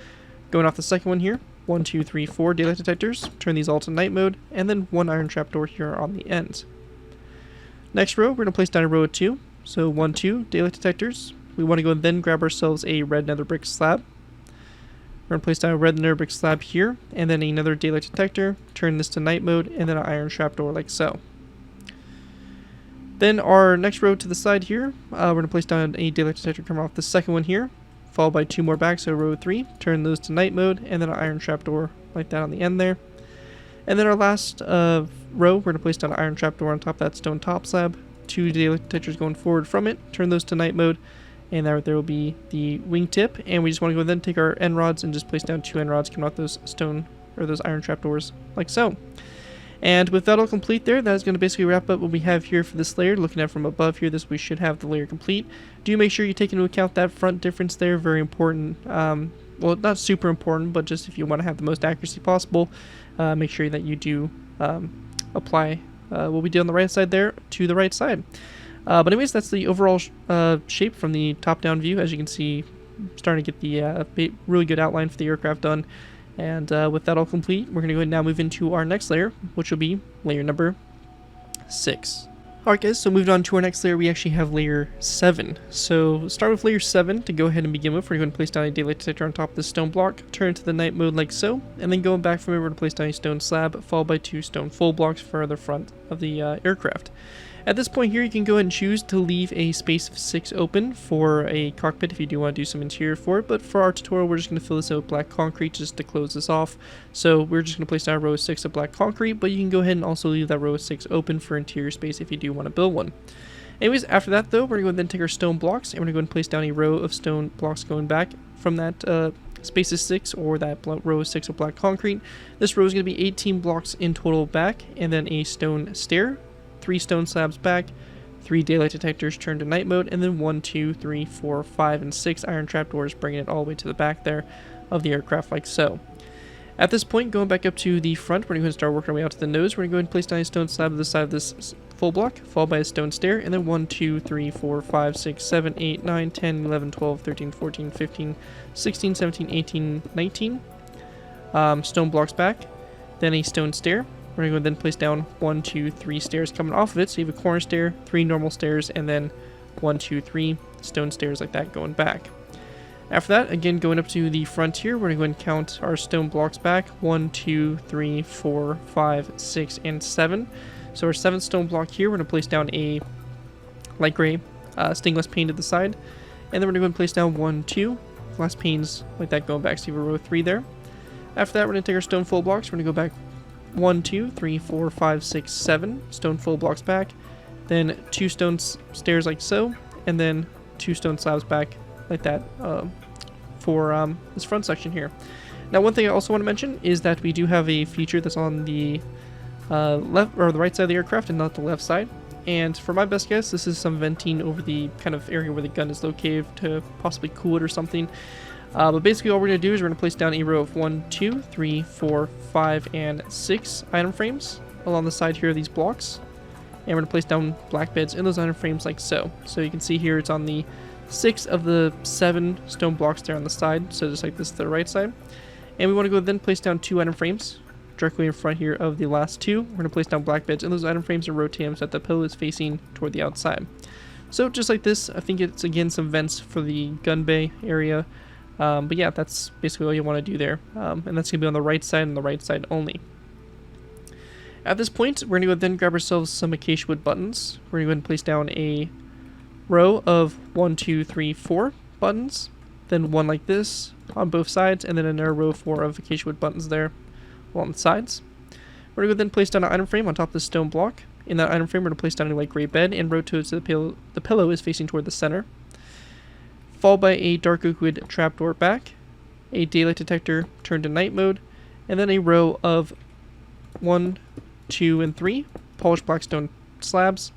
going off the second one here, 1, 2, 3, 4 daylight detectors, turn these all to night mode, and then 1 iron trapdoor here on the end. Next row, we're going to place down a row of 2, so 1, 2 daylight detectors. We want to go and then grab ourselves a red nether brick slab. We're going to place down a red nether brick slab here, and then another daylight detector, turn this to night mode, and then an iron trapdoor, like so. Then our next row to the side here, we're going to place down a daylight detector coming off the second one here, followed by 2 more back, so row 3, turn those to night mode, and then an iron trapdoor like that on the end there. And then our last row, we're going to place down an iron trapdoor on top of that stone top slab, 2 daylight detectors going forward from it, turn those to night mode, and there will be the wingtip, and we just want to go then take our end rods and just place down 2 end rods coming off those stone, or those iron trapdoors, like so. And with that all complete there, that is going to basically wrap up what we have here for this layer. Looking at it from above here, we should have the layer complete. Do make sure you take into account that front difference there, very important. Well, not super important, but just if you want to have the most accuracy possible, make sure that you do apply what we did on the right side there to the right side. But anyways, that's the overall shape from the top-down view. As you can see, starting to get the really good outline for the aircraft done. And with that all complete, we're going to go ahead and now move into our next layer, which will be layer number 6. Alright guys, so moving on to our next layer, we actually have layer 7. So start with layer 7 to go ahead and begin with. We're going to place down a daylight detector on top of the stone block, turn it to the night mode like so, and then going back from it, we're going to place down a stone slab, followed by 2 stone full blocks for the front of the aircraft. At this point here, you can go ahead and choose to leave a space of 6 open for a cockpit if you do want to do some interior for it, but for our tutorial, we're just going to fill this out with black concrete just to close this off. So we're just going to place down a row of 6 of black concrete, but you can go ahead and also leave that row of 6 open for interior space if you do want to build one. Anyways, after that though, we're going to then take our stone blocks, and we're going to go and place down a row of stone blocks going back from that space of 6, or that row of 6 of black concrete. This row is going to be 18 blocks in total back, and then a stone stair, 3 stone slabs back, 3 daylight detectors turned to night mode, and then 1, 2, 3, 4, 5, and 6 iron trapdoors, bringing it all the way to the back there of the aircraft like so. At this point, going back up to the front, we're going to start working our way out to the nose. We're going to go ahead and place down a stone slab at the side of this full block, followed by a stone stair, and then 1, 2, 3, 4, 5, 6, 7, 8, 9, 10, 11, 12, 13, 14, 15, 16, 17, 18, 19 stone blocks back, then a stone stair. We're going to then place down 1, 2, 3 stairs coming off of it. So you have a corner stair, 3 normal stairs, and then 1, 2, 3 stone stairs like that going back. After that, again, going up to the front here, we're going to go and count our stone blocks back. 1, 2, 3, 4, 5, 6, and 7. So our 7th stone block here, we're going to place down a light gray stainless pane to the side. And then we're going to go and place down 1, 2 glass panes like that going back. So you have a row of 3 there. After that, we're going to take our stone full blocks. We're going to go back 1, 2, 3, 4, 5, 6, 7 stone full blocks back, then 2 stone stairs like so, and then 2 stone slabs back like that for this front section here. Now, one thing I also want to mention is that we do have a feature that's on the left or the right side of the aircraft and not the left side. and for my best guess, this is some venting over the kind of area where the gun is located to possibly cool it or something. But basically all we're going to do is we're going to place down a row of 1, 2, 3, 4, 5, and 6 item frames along the side here of these blocks. And we're going to place down black beds in those item frames like so. So you can see here it's on the 6 of the 7 stone blocks there on the side, so just like this to the right side. And we want to go then place down 2 item frames directly in front here of the last 2. We're going to place down black beds in those item frames and rotate them so that the pillow is facing toward the outside. So just like this, I think it's again some vents for the gun bay area. But yeah, that's basically what you want to do there. And that's going to be on the right side and the right side only. At this point, we're going to go then grab ourselves some acacia wood buttons. We're going to go ahead and place down a row of 1, 2, 3, 4 buttons. Then one like this on both sides, and then another row of 4 of acacia wood buttons there along the sides. We're going to go then place down an item frame on top of the stone block. In that item frame, we're going to place down a light gray bed and rotate so the pillow is facing toward the center. Followed by a dark oak wood trapdoor back, a daylight detector turned to night mode, and then a row of 1, 2, and 3 polished black stone slabs.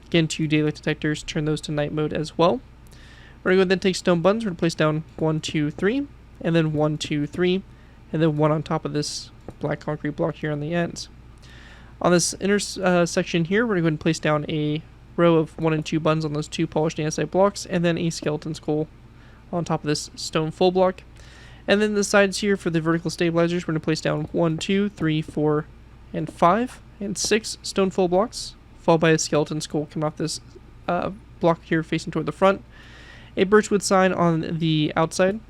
Again, 2 daylight detectors, turn those to night mode as well. We're going to go then take stone buttons. We're going to place down 1, 2, 3, and then 1, 2, 3, and then 1 on top of this black concrete block here on the ends. On this inner section here, we're going to go ahead and place down a row of 1 and 2 buttons on those 2 polished andesite blocks, and then a skeleton skull on top of this stone full block. And then the sides here for the vertical stabilizers, we're going to place down 1, 2, 3, 4, and 5, and 6 stone full blocks, followed by a skeleton skull coming off this block here facing toward the front. A birchwood sign on the outside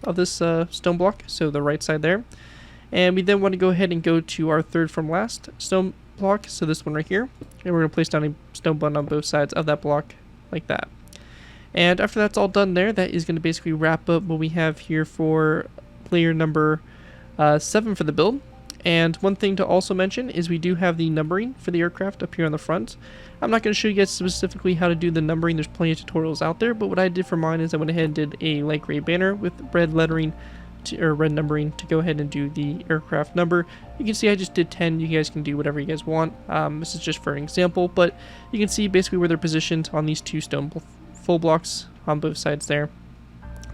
of this stone block, so the right side there. And we then want to go ahead and go to our third from last stone block, so this one right here. And we're going to place down a stone button on both sides of that block like that. And after that's all done there, that is going to basically wrap up what we have here for layer number 7 for the build. And one thing to also mention is we do have the numbering for the aircraft up here on the front. I'm not going to show you guys specifically how to do the numbering, there's plenty of tutorials out there, but what I did for mine is I went ahead and did a light gray banner with red lettering, or red numbering, to go ahead and do the aircraft number. You can see I just did 10, you guys can do whatever you guys want. This is just for an example, but you can see basically where they're positioned on these 2 stone full blocks on both sides there.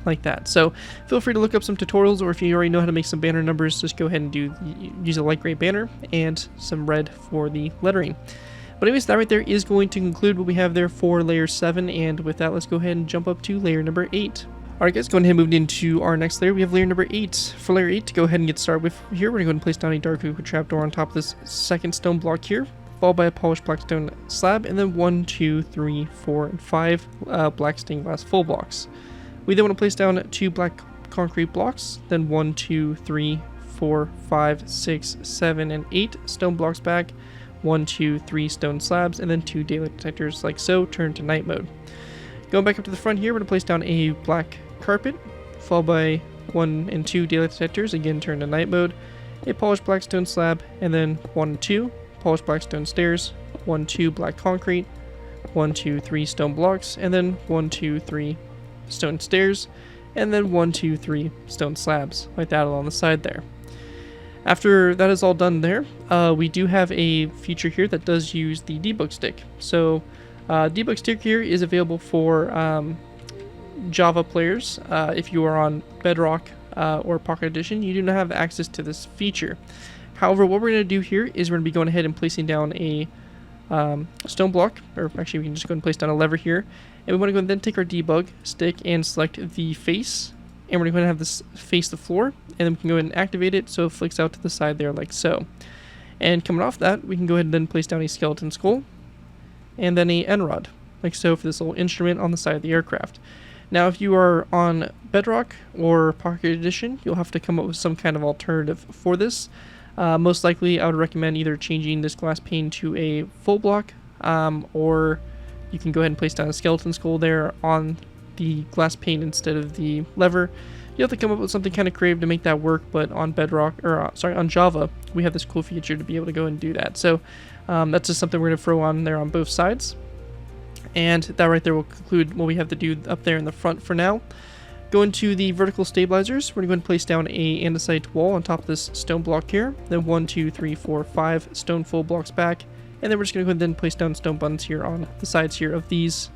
Like that. So feel free to look up some tutorials, or if you already know how to make some banner numbers, just go ahead and use a light gray banner and some red for the lettering. But anyways, that right there is going to conclude what we have there for layer 7, and with that, let's go ahead and jump up to layer number 8. Alright guys, going ahead and moving into our next layer, we have layer number 8. For layer 8, to go ahead and get started with here, we're going to go ahead and place down a dark oak trapdoor on top of this second stone block here, followed by a polished black stone slab, and then 1, 2, 3, 4, and 5 black stained glass full blocks. We then want to place down 2 black concrete blocks, then 1, 2, 3, 4, 5, 6, 7, and 8 stone blocks back, 1, 2, 3 stone slabs, and then 2 daylight detectors like so, turned to night mode. Going back up to the front here, we're going to place down a black carpet, followed by 1 and 2 daylight detectors, again turned to night mode, a polished black stone slab, and then 1 and 2 polished black stone stairs, 1, 2 black concrete, 1, 2, 3 stone blocks, and then 1, 2, 3 stone stairs, and then 1, 2, 3 stone slabs like that along the side there. After that is all done there, we do have a feature here that does use the debug stick. So debug stick here is available for Java players. If you are on Bedrock or Pocket Edition, you do not have access to this feature. However, what we're going to do here is we're going to be going ahead and placing down a stone block, or actually we can just go and place down a lever here, and we want to go and then take our debug stick and select the face, and we're going to have this face the floor, and then we can go ahead and activate it so it flicks out to the side there like so. And coming off that, we can go ahead and then place down a skeleton skull and then a end rod like so for this little instrument on the side of the aircraft. Now if you are on Bedrock or Pocket Edition, you'll have to come up with some kind of alternative for this. Most likely I would recommend either changing this glass pane to a full block, or you can go ahead and place down a skeleton skull there on the glass pane instead of the lever. You have to come up with something kind of creative to make that work, but on Bedrock, or on Java, we have this cool feature to be able to go and do that. So that's just something we're going to throw on there on both sides. And that right there will conclude what we have to do up there in the front for now. Going to the vertical stabilizers, we're going to go ahead and place down a andesite wall on top of this stone block here. Then 1, 2, 3, 4, 5 stone full blocks back. And then we're just going to go ahead and then place down stone buttons here on the sides here of these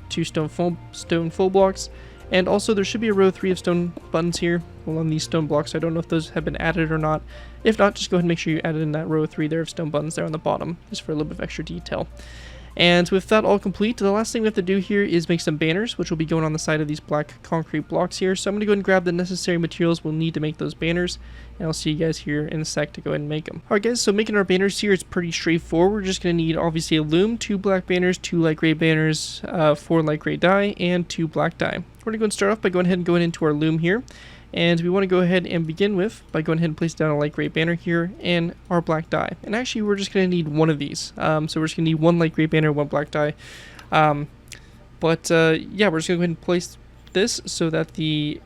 2 stone full blocks. And also there should be a row 3 of stone buttons here along these stone blocks. I don't know if those have been added or not. If not, just go ahead and make sure you add in that row 3 there of stone buttons there on the bottom, just for a little bit of extra detail. And with that all complete, the last thing we have to do here is make some banners, which will be going on the side of these black concrete blocks here. So I'm going to go ahead and grab the necessary materials we'll need to make those banners, and I'll see you guys here in a sec to go ahead and make them. Alright guys, so making our banners here is pretty straightforward. We're just going to need obviously a loom, 2 black banners, 2 light gray banners, 4 light gray dye, and 2 black dye. We're going to go and start off by going ahead and going into our loom here. And we want to go ahead and begin with by going ahead and place down a light gray banner here and our black dye. And actually we're just going to need one of these. So we're just going to need 1 light gray banner, 1 black dye. Yeah, we're just going to go ahead and place this so that the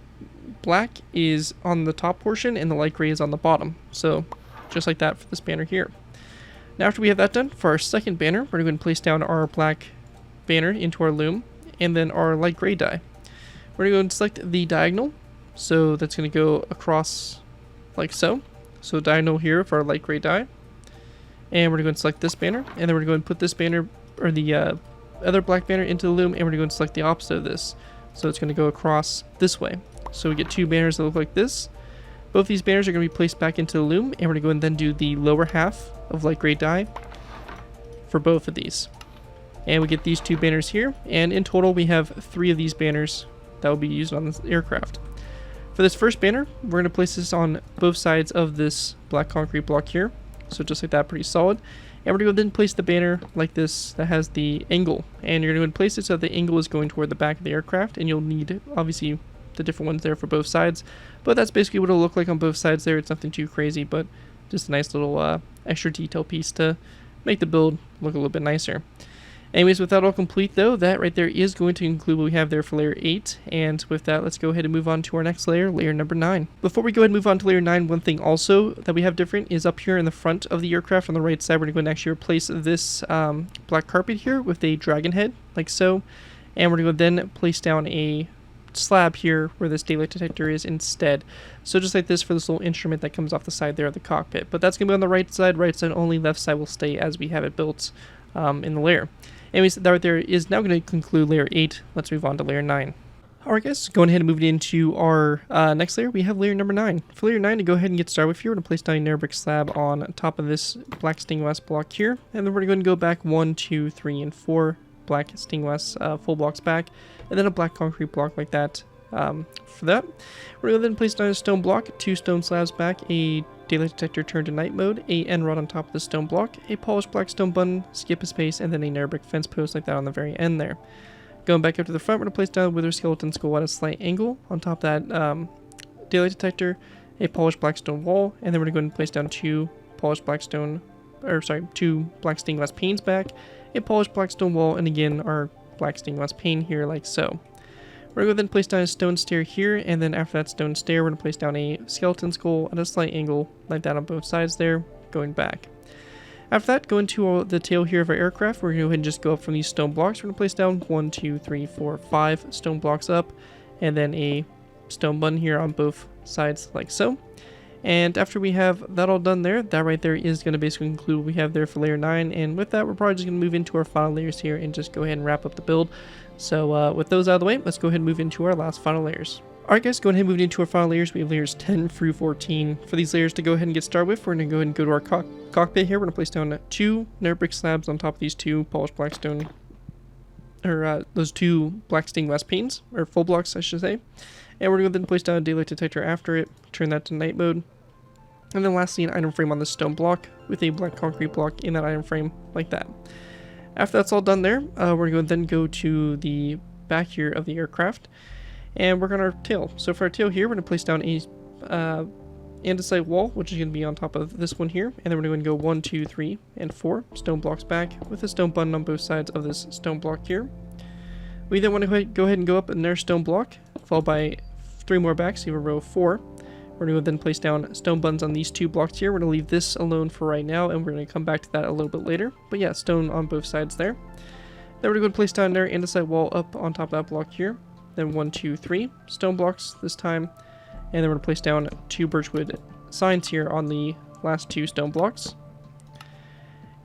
black is on the top portion and the light gray is on the bottom. So just like that for this banner here. Now after we have that done, for our second banner, we're going to go ahead and place down our black banner into our loom and then our light gray dye. We're going to go and select the diagonal. So that's going to go across like so. So diagonal here for our light gray dye. And we're going to go and select this banner. And then we're going to put this banner, or the other black banner, into the loom. And we're going to go and select the opposite of this. So it's going to go across this way. So we get 2 banners that look like this. Both these banners are going to be placed back into the loom. And we're going to go and then do the lower half of light gray dye for both of these. And we get these 2 banners here. And in total we have 3 of these banners that will be used on this aircraft. For this first banner, we're going to place this on both sides of this black concrete block here. So just like that, pretty solid. And we're going to then place the banner like this that has the angle. And you're going to place it so that the angle is going toward the back of the aircraft. And you'll need, obviously, the different ones there for both sides. But that's basically what it'll look like on both sides there. It's nothing too crazy, but just a nice little extra detail piece to make the build look a little bit nicer. Anyways, with that all complete though, that right there is going to include what we have there for layer 8. And with that, let's go ahead and move on to our next layer, layer number 9. Before we go ahead and move on to layer 9, one thing also that we have different is up here in the front of the aircraft on the right side, we're going to go and actually replace this black carpet here with a dragon head, like so. And we're going to then place down a slab here where this daylight detector is instead. So just like this for this little instrument that comes off the side there of the cockpit. But that's going to be on the right side only, left side will stay as we have it built in the layer. Anyways, that right there is now going to conclude layer 8. Let's move on to layer 9. Alright guys, going ahead and moving into our next layer, we have layer number 9. For layer 9, to go ahead and get started with here, we're going to place down a nether brick slab on top of this black stained glass block here. And then we're going to go back 1, 2, 3, and 4 black stained glass full blocks back. And then a black concrete block like that. For that, we're going to then place down a stone block, 2 stone slabs back, a daylight detector turned to night mode, a end rod on top of the stone block, a polished black stone button, skip a space, and then a nether brick fence post like that on the very end there. Going back up to the front, we're going to place down a wither skeleton skull at a slight angle. On top of that daylight detector, a polished black stone wall, and then we're going to go ahead and place down 2 black stained glass panes back, a polished black stone wall, and again our black stained glass pane here like so. We're going to then place down a stone stair here, and then after that stone stair, we're going to place down a skeleton skull at a slight angle, like that on both sides there, going back. After that, going to the tail here of our aircraft, we're going to go ahead and just go up from these stone blocks. We're going to place down 1, 2, 3, 4, 5 stone blocks up, and then a stone button here on both sides, like so. And after we have that all done there, that right there is going to basically conclude what we have there for layer 9. And with that, we're probably just going to move into our final layers here and just go ahead and wrap up the build. So with those out of the way, let's go ahead and move into our last final layers. Alright guys, go ahead and move into our final layers. We have layers 10 through 14. For these layers to go ahead and get started with, we're going to go ahead and go to our cockpit here. We're going to place down 2 nether brick slabs on top of these 2 polished black stone, or those 2 black stained glass panes, or full blocks I should say. And we're going to then place down a daylight detector after it, turn that to night mode. And then lastly, an item frame on this stone block with a black concrete block in that item frame like that. After that's all done there, we're going to then go to the back here of the aircraft and work on our tail. So for our tail here, we're going to place down a andesite wall, which is going to be on top of this one here. And then we're going to go 1, 2, 3, and 4 stone blocks back with a stone button on both sides of this stone block here. We then want to go ahead and go up another stone block, followed by 3 more back, so you have a row of 4. We're going to then place down stone buttons on these 2 blocks here. We're going to leave this alone for right now, and we're going to come back to that a little bit later. But yeah, stone on both sides there. Then we're going to place down another andesite wall up on top of that block here. then 1, 2, 3 stone blocks this time, and then we're going to place down 2 birchwood signs here on the last 2 stone blocks.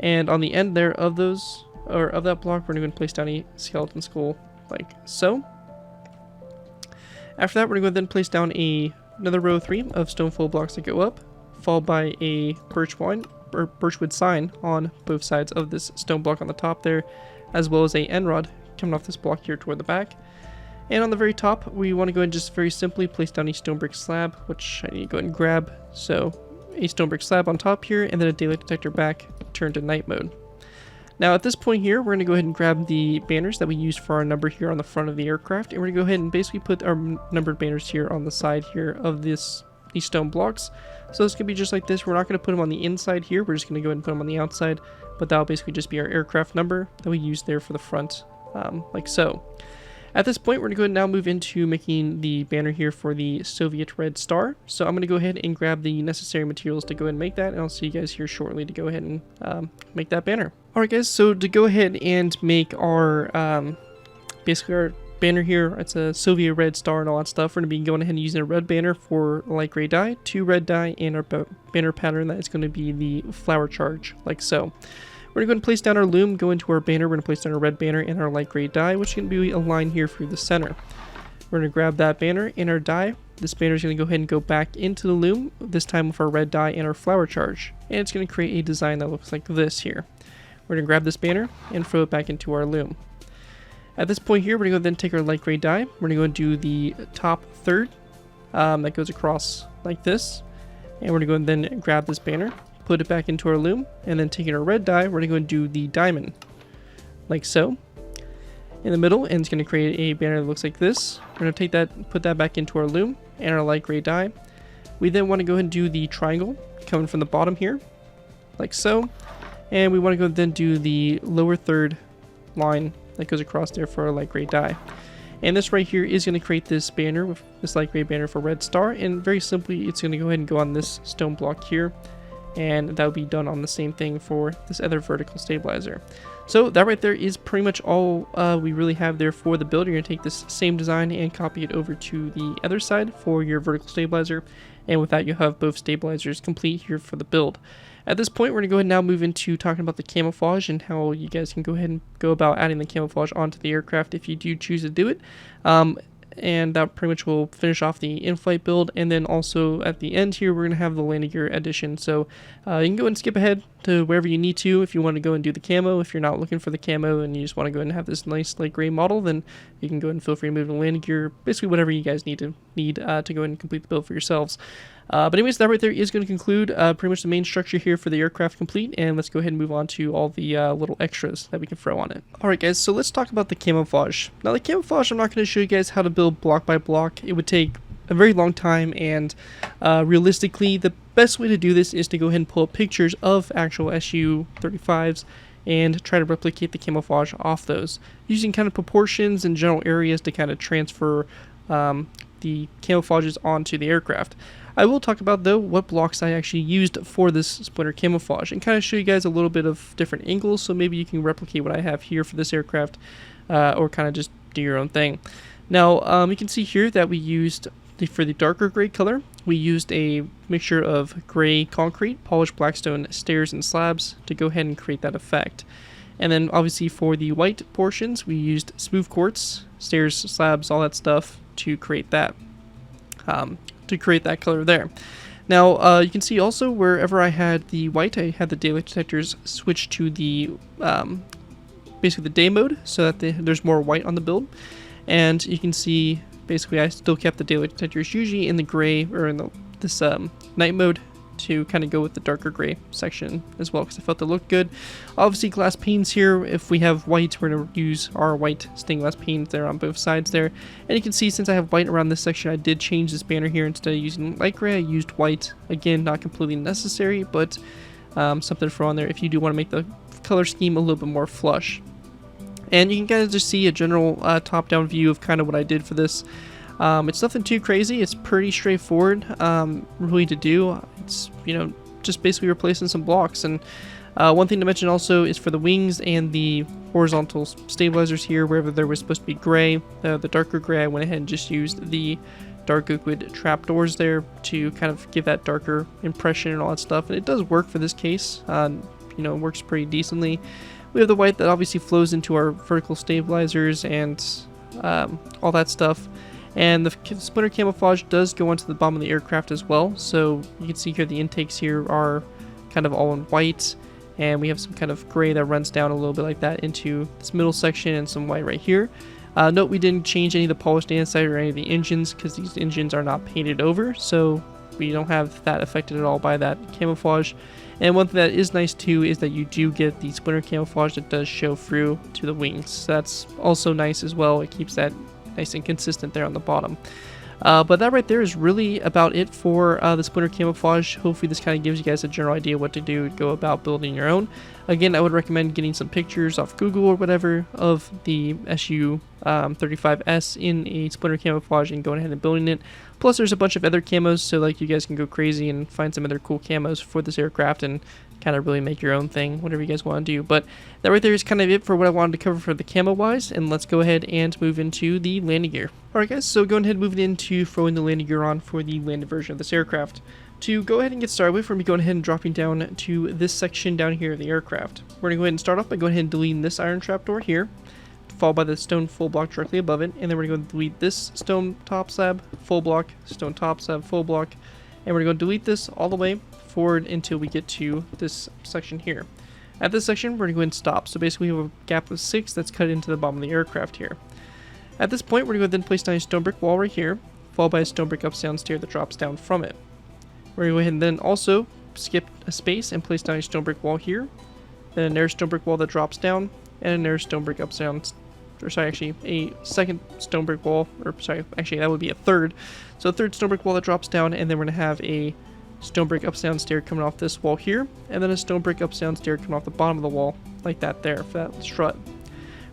And on the end there of those, or of that block, we're going to place down a skeleton skull like so. After that, we're going to then place down another row of 3 of stone full blocks that go up, followed by a birchwood sign on both sides of this stone block on the top there, as well as a end rod coming off this block here toward the back. And on the very top, we want to go ahead and just very simply place down a stone brick slab, which I need to go ahead and grab. So a stone brick slab on top here, and then a daylight detector back turned to night mode. Now at this point here, we're going to go ahead and grab the banners that we used for our number here on the front of the aircraft, and we're going to go ahead and basically put our numbered banners here on the side here of these stone blocks. So it's going to be just like this. We're not going to put them on the inside here, we're just going to go ahead and put them on the outside, but that'll basically just be our aircraft number that we use there for the front, like so. At this point, we're going to go ahead and now move into making the banner here for the Soviet Red Star. So I'm going to go ahead and grab the necessary materials to go ahead and make that, and I'll see you guys here shortly to go ahead and make that banner. Alright guys, so to go ahead and make our, basically our banner here, it's a Soviet Red Star and all that stuff, we're going to be going ahead and using a red banner for light gray dye, 2 red dye, and our banner pattern that is going to be the flower charge, like so. We're going to go ahead and place down our loom, go into our banner, we're going to place down our red banner and our light gray dye, which is going to be a line here through the center. We're going to grab that banner and our dye. This banner is going to go ahead and go back into the loom, this time with our red dye and our flower charge. And it's going to create a design that looks like this here. We're going to grab this banner and throw it back into our loom. At this point here, we're going to go then take our light gray dye. We're going to go and do the top third that goes across like this. And we're going to go and then grab this banner, put it back into our loom, and then taking our red dye, we're going to go and do the diamond, like so, in the middle, and it's going to create a banner that looks like this. We're going to take that, put that back into our loom, and our light gray dye. We then want to go ahead and do the triangle, coming from the bottom here, like so, and we want to go then do the lower third line that goes across there for our light gray dye. And this right here is going to create this banner, with this light gray banner for Red Star, and very simply, it's going to go ahead and go on this stone block here, and that will be done on the same thing for this other vertical stabilizer. So that right there is pretty much all we really have there for the build. You're going to take this same design and copy it over to the other side for your vertical stabilizer, and with that you'll have both stabilizers complete here for the build. At this point, we're going to go ahead and now move into talking about the camouflage and how you guys can go ahead and go about adding the camouflage onto the aircraft if you do choose to do it. And that pretty much will finish off the in-flight build, and then also at the end here we're going to have the landing gear edition. So you can go and skip ahead to wherever you need to if you want to go and do the camo. If you're not looking for the camo and you just want to go and have this nice light gray model, then you can go ahead and feel free to move to the landing gear, basically whatever you guys need to go ahead and complete the build for yourselves. But anyways, that right there is going to conclude pretty much the main structure here for the aircraft complete, and let's go ahead and move on to all the little extras that we can throw on it. Alright guys, so let's talk about the camouflage. Now the camouflage, I'm not going to show you guys how to build block by block. It would take a very long time, and realistically the best way to do this is to go ahead and pull up pictures of actual Su-35s and try to replicate the camouflage off those, using kind of proportions and general areas to kind of transfer the camouflages onto the aircraft. I will talk about, though, what blocks I actually used for this Splinter camouflage and kind of show you guys a little bit of different angles, so maybe you can replicate what I have here for this aircraft, or kind of just do your own thing. Now, you can see here that we used, for the darker gray color, we used a mixture of gray concrete, polished blackstone stairs and slabs to go ahead and create that effect. And then obviously for the white portions, we used smooth quartz, stairs, slabs, all that stuff to create that. Color there. Now you can see also wherever I had the white, I had the daylight detectors switch to the basically the day mode, so that there's more white on the build. And you can see basically I still kept the daylight detectors usually in the gray, or in this night mode, to kind of go with the darker gray section as well, because I felt it looked good. Obviously glass panes here, if we have white, we're going to use our white stained glass panes there on both sides there. And you can see since I have white around this section, I did change this banner here. Instead of using light gray, I used white. Again, not completely necessary, but something to throw on there if you do want to make the color scheme a little bit more flush. And you can kind of just see a general top-down view of kind of what I did for this. It's nothing too crazy. It's pretty straightforward really to do. It's, you know, just basically replacing some blocks, and One thing to mention also is for the wings and the horizontal stabilizers here, wherever they were supposed to be gray, the darker gray, I went ahead and just used the dark liquid trapdoors there to kind of give that darker impression and all that stuff. And it does work for this case. You know, it works pretty decently. We have the white that obviously flows into our vertical stabilizers and all that stuff. And the splinter camouflage does go onto the bottom of the aircraft as well. So you can see here the intakes here are kind of all in white. And we have some kind of gray that runs down a little bit like that into this middle section and some white right here. Note we didn't change any of the polished andesite or any of the engines because these engines are not painted over. So we don't have that affected at all by that camouflage. And one thing that is nice too is that you do get the splinter camouflage that does show through to the wings. So that's also nice as well. It keeps that nice and consistent there on the bottom. But that right there is really about it for the splinter camouflage. Hopefully this kind of gives you guys a general idea what to do to go about building your own. Again, I would recommend getting some pictures off Google or whatever of the Su-35S in a splinter camouflage and going ahead and building it. Plus there's a bunch of other camos, so like you guys can go crazy and find some other cool camos for this aircraft and kind of really make your own thing, whatever you guys want to do. But that right there is kind of it for what I wanted to cover for the camo wise, and let's go ahead and move into the landing gear. Alright guys, so going ahead and moving into throwing the landing gear on for the landed version of this aircraft. To go ahead and get started with, we're going to be going ahead and dropping down to this section down here of the aircraft. We're going to go ahead and start off by going ahead and deleting this iron trapdoor here, followed by the stone full block directly above it, and then we're going to delete this stone top slab, full block, stone top slab, full block, and we're going to delete this all the way forward until we get to this section here. At this section, we're going to go ahead and stop. So basically we have a gap of 6 that's cut into the bottom of the aircraft here. At this point, we're going to go then place down a stone brick wall right here, followed by a stone brick upside down stair that drops down from it. We're going to go ahead and then also skip a space and place down a stone brick wall here, then another stone brick wall that drops down, and another stone brick upside down, or sorry, actually a second stone brick wall, or sorry, actually that would be a third. So a third stone brick wall that drops down, and then we're going to have a stone brick upside down stair coming off this wall here, and then a stone brick upside down stair coming off the bottom of the wall, like that there, for that strut.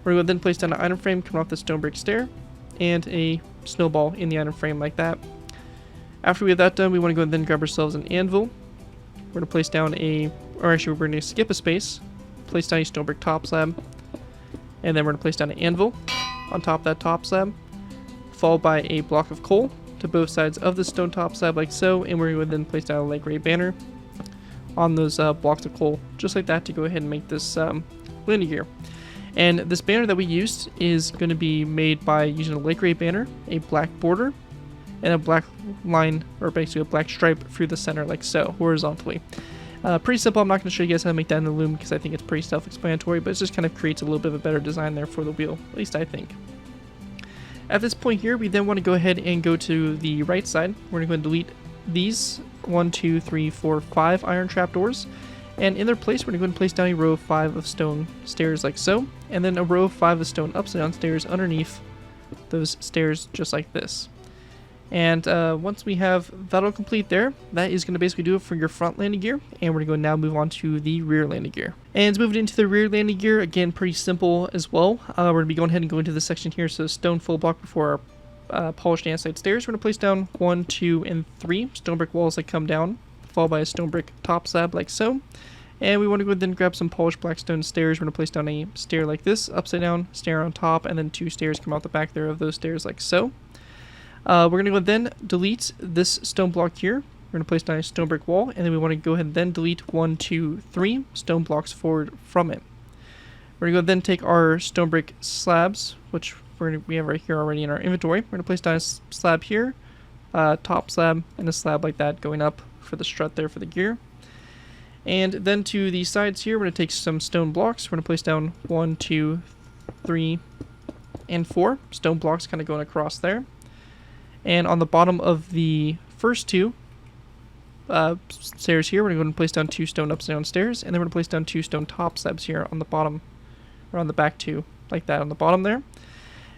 We're going to then place down an item frame coming off the stone brick stair, and a snowball in the item frame like that. After we have that done, we want to go and then grab ourselves an anvil. We're going to place down or actually we're going to skip a space, place down a stone brick top slab, and then we're going to place down an anvil on top of that top slab, followed by a block of coal to both sides of the stone top slab like so, and we're going to then place down a light gray banner on those blocks of coal, just like that, to go ahead and make this landing gear. And this banner that we used is going to be made by using a light gray banner, a black border, and a black line, or basically a black stripe through the center like so, horizontally. Pretty simple. I'm not going to show you guys how to make that in the loom because I think it's pretty self-explanatory, but it just kind of creates a little bit of a better design there for the wheel, at least I think. At this point here, we then want to go ahead and go to the right side. We're going to go and delete these 1, 2, 3, 4, 5 iron trapdoors, and in their place, we're going to go and place down a row of 5 of stone stairs like so, and then a row of 5 of stone upside down stairs underneath those stairs just like this. And once we have that all complete there, that is going to basically do it for your front landing gear. And we're going to go now move on to the rear landing gear. And moving into the rear landing gear, again, pretty simple as well. We're going to be going ahead and going to this section here. So stone full block before our polished andesite stairs. We're going to place down 1, 2, and 3 stone brick walls that come down, followed by a stone brick top slab like so. And we want to go ahead and grab some polished black stone stairs. We're going to place down a stair like this, upside down, stair on top, and then 2 stairs come out the back there of those stairs like so. We're going to go then delete this stone block here. We're going to place down a stone brick wall, and then we want to go ahead and then delete 1, 2, 3 stone blocks forward from it. We're going to go then take our stone brick slabs, which we have right here already in our inventory. We're going to place down a slab here, top slab, and a slab like that going up for the strut there for the gear. And then to the sides here, we're going to take some stone blocks. We're going to place down 1, 2, 3, and 4 stone blocks kind of going across there. And on the bottom of the first 2 stairs here, we're going to go and place down 2 stone upside down stairs, and then we're going to place down 2 stone top slabs here on the bottom, or on the back 2, like that on the bottom there.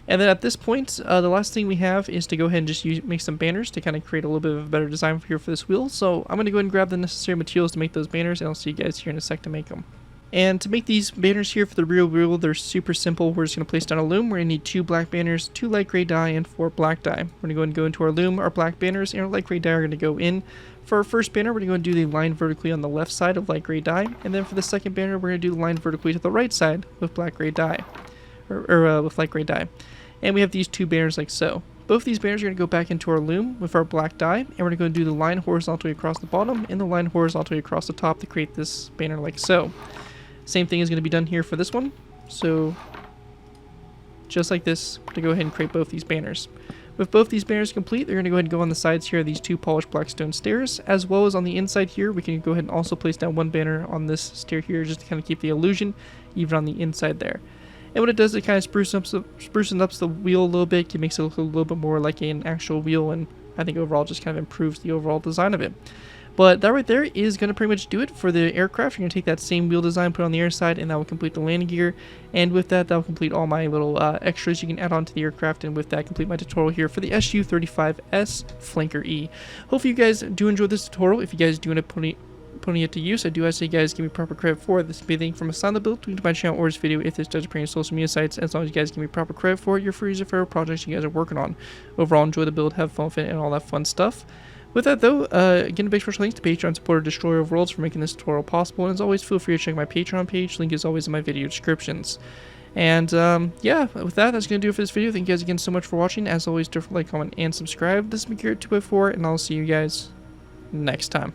And then at this point, the last thing we have is to go ahead and just make some banners to kind of create a little bit of a better design here for this wheel. So I'm going to go ahead and grab the necessary materials to make those banners, and I'll see you guys here in a sec to make them. And to make these banners here for the rear wheel, they're super simple. We're just going to place down a loom. We're going to need 2 black banners, 2 light gray dye, and 4 black dye. We're going to go and go into our loom, our black banners, and our light gray dye are going to go in For our first banner, we're going to do the line vertically on the left side of light gray dye, and then for the second banner, we're going to do the line vertically to the right side with black gray dye, or with light gray dye. And we have these two banners like so. Both these banners are going to go back into our loom with our black dye, and we're going to do the line horizontally across the bottom and the line horizontally across the top to create this banner like so. Same thing is going to be done here for this one. So just like this to go ahead and create both these banners. With both these banners complete, they're going to go ahead and go on the sides here of these two polished black stone stairs, as well as on the inside here. We can go ahead and also place down one banner on this stair here just to kind of keep the illusion even on the inside there. And what it does, it kind of spruces up the wheel a little bit. It makes it look a little bit more like an actual wheel, and I think overall just kind of improves the overall design of it. But that right there is going to pretty much do it for the aircraft. You're going to take that same wheel design, put it on the air side, and that will complete the landing gear. And with that, that will complete all my little extras you can add on to the aircraft. And with that, complete my tutorial here for the Su-35S Flanker E. Hopefully you guys do enjoy this tutorial. If you guys do end up putting it to use, I do ask that you guys give me proper credit for it. This will be anything from a sound build to my channel or this video if this does appear in social media sites. As long as you guys give me proper credit for it, you're free to favorite projects you guys are working on. Overall, enjoy the build, have fun with it, and all that fun stuff. With that though, again, a big special thanks to Patreon supporter Destroyer of Worlds for making this tutorial possible, and as always, feel free to check my Patreon page, link is always in my video descriptions. And yeah, with that, that's going to do it for this video. Thank you guys again so much for watching. As always, don't forget to like, comment, and subscribe. This has been Garrett 2x4, and I'll see you guys next time.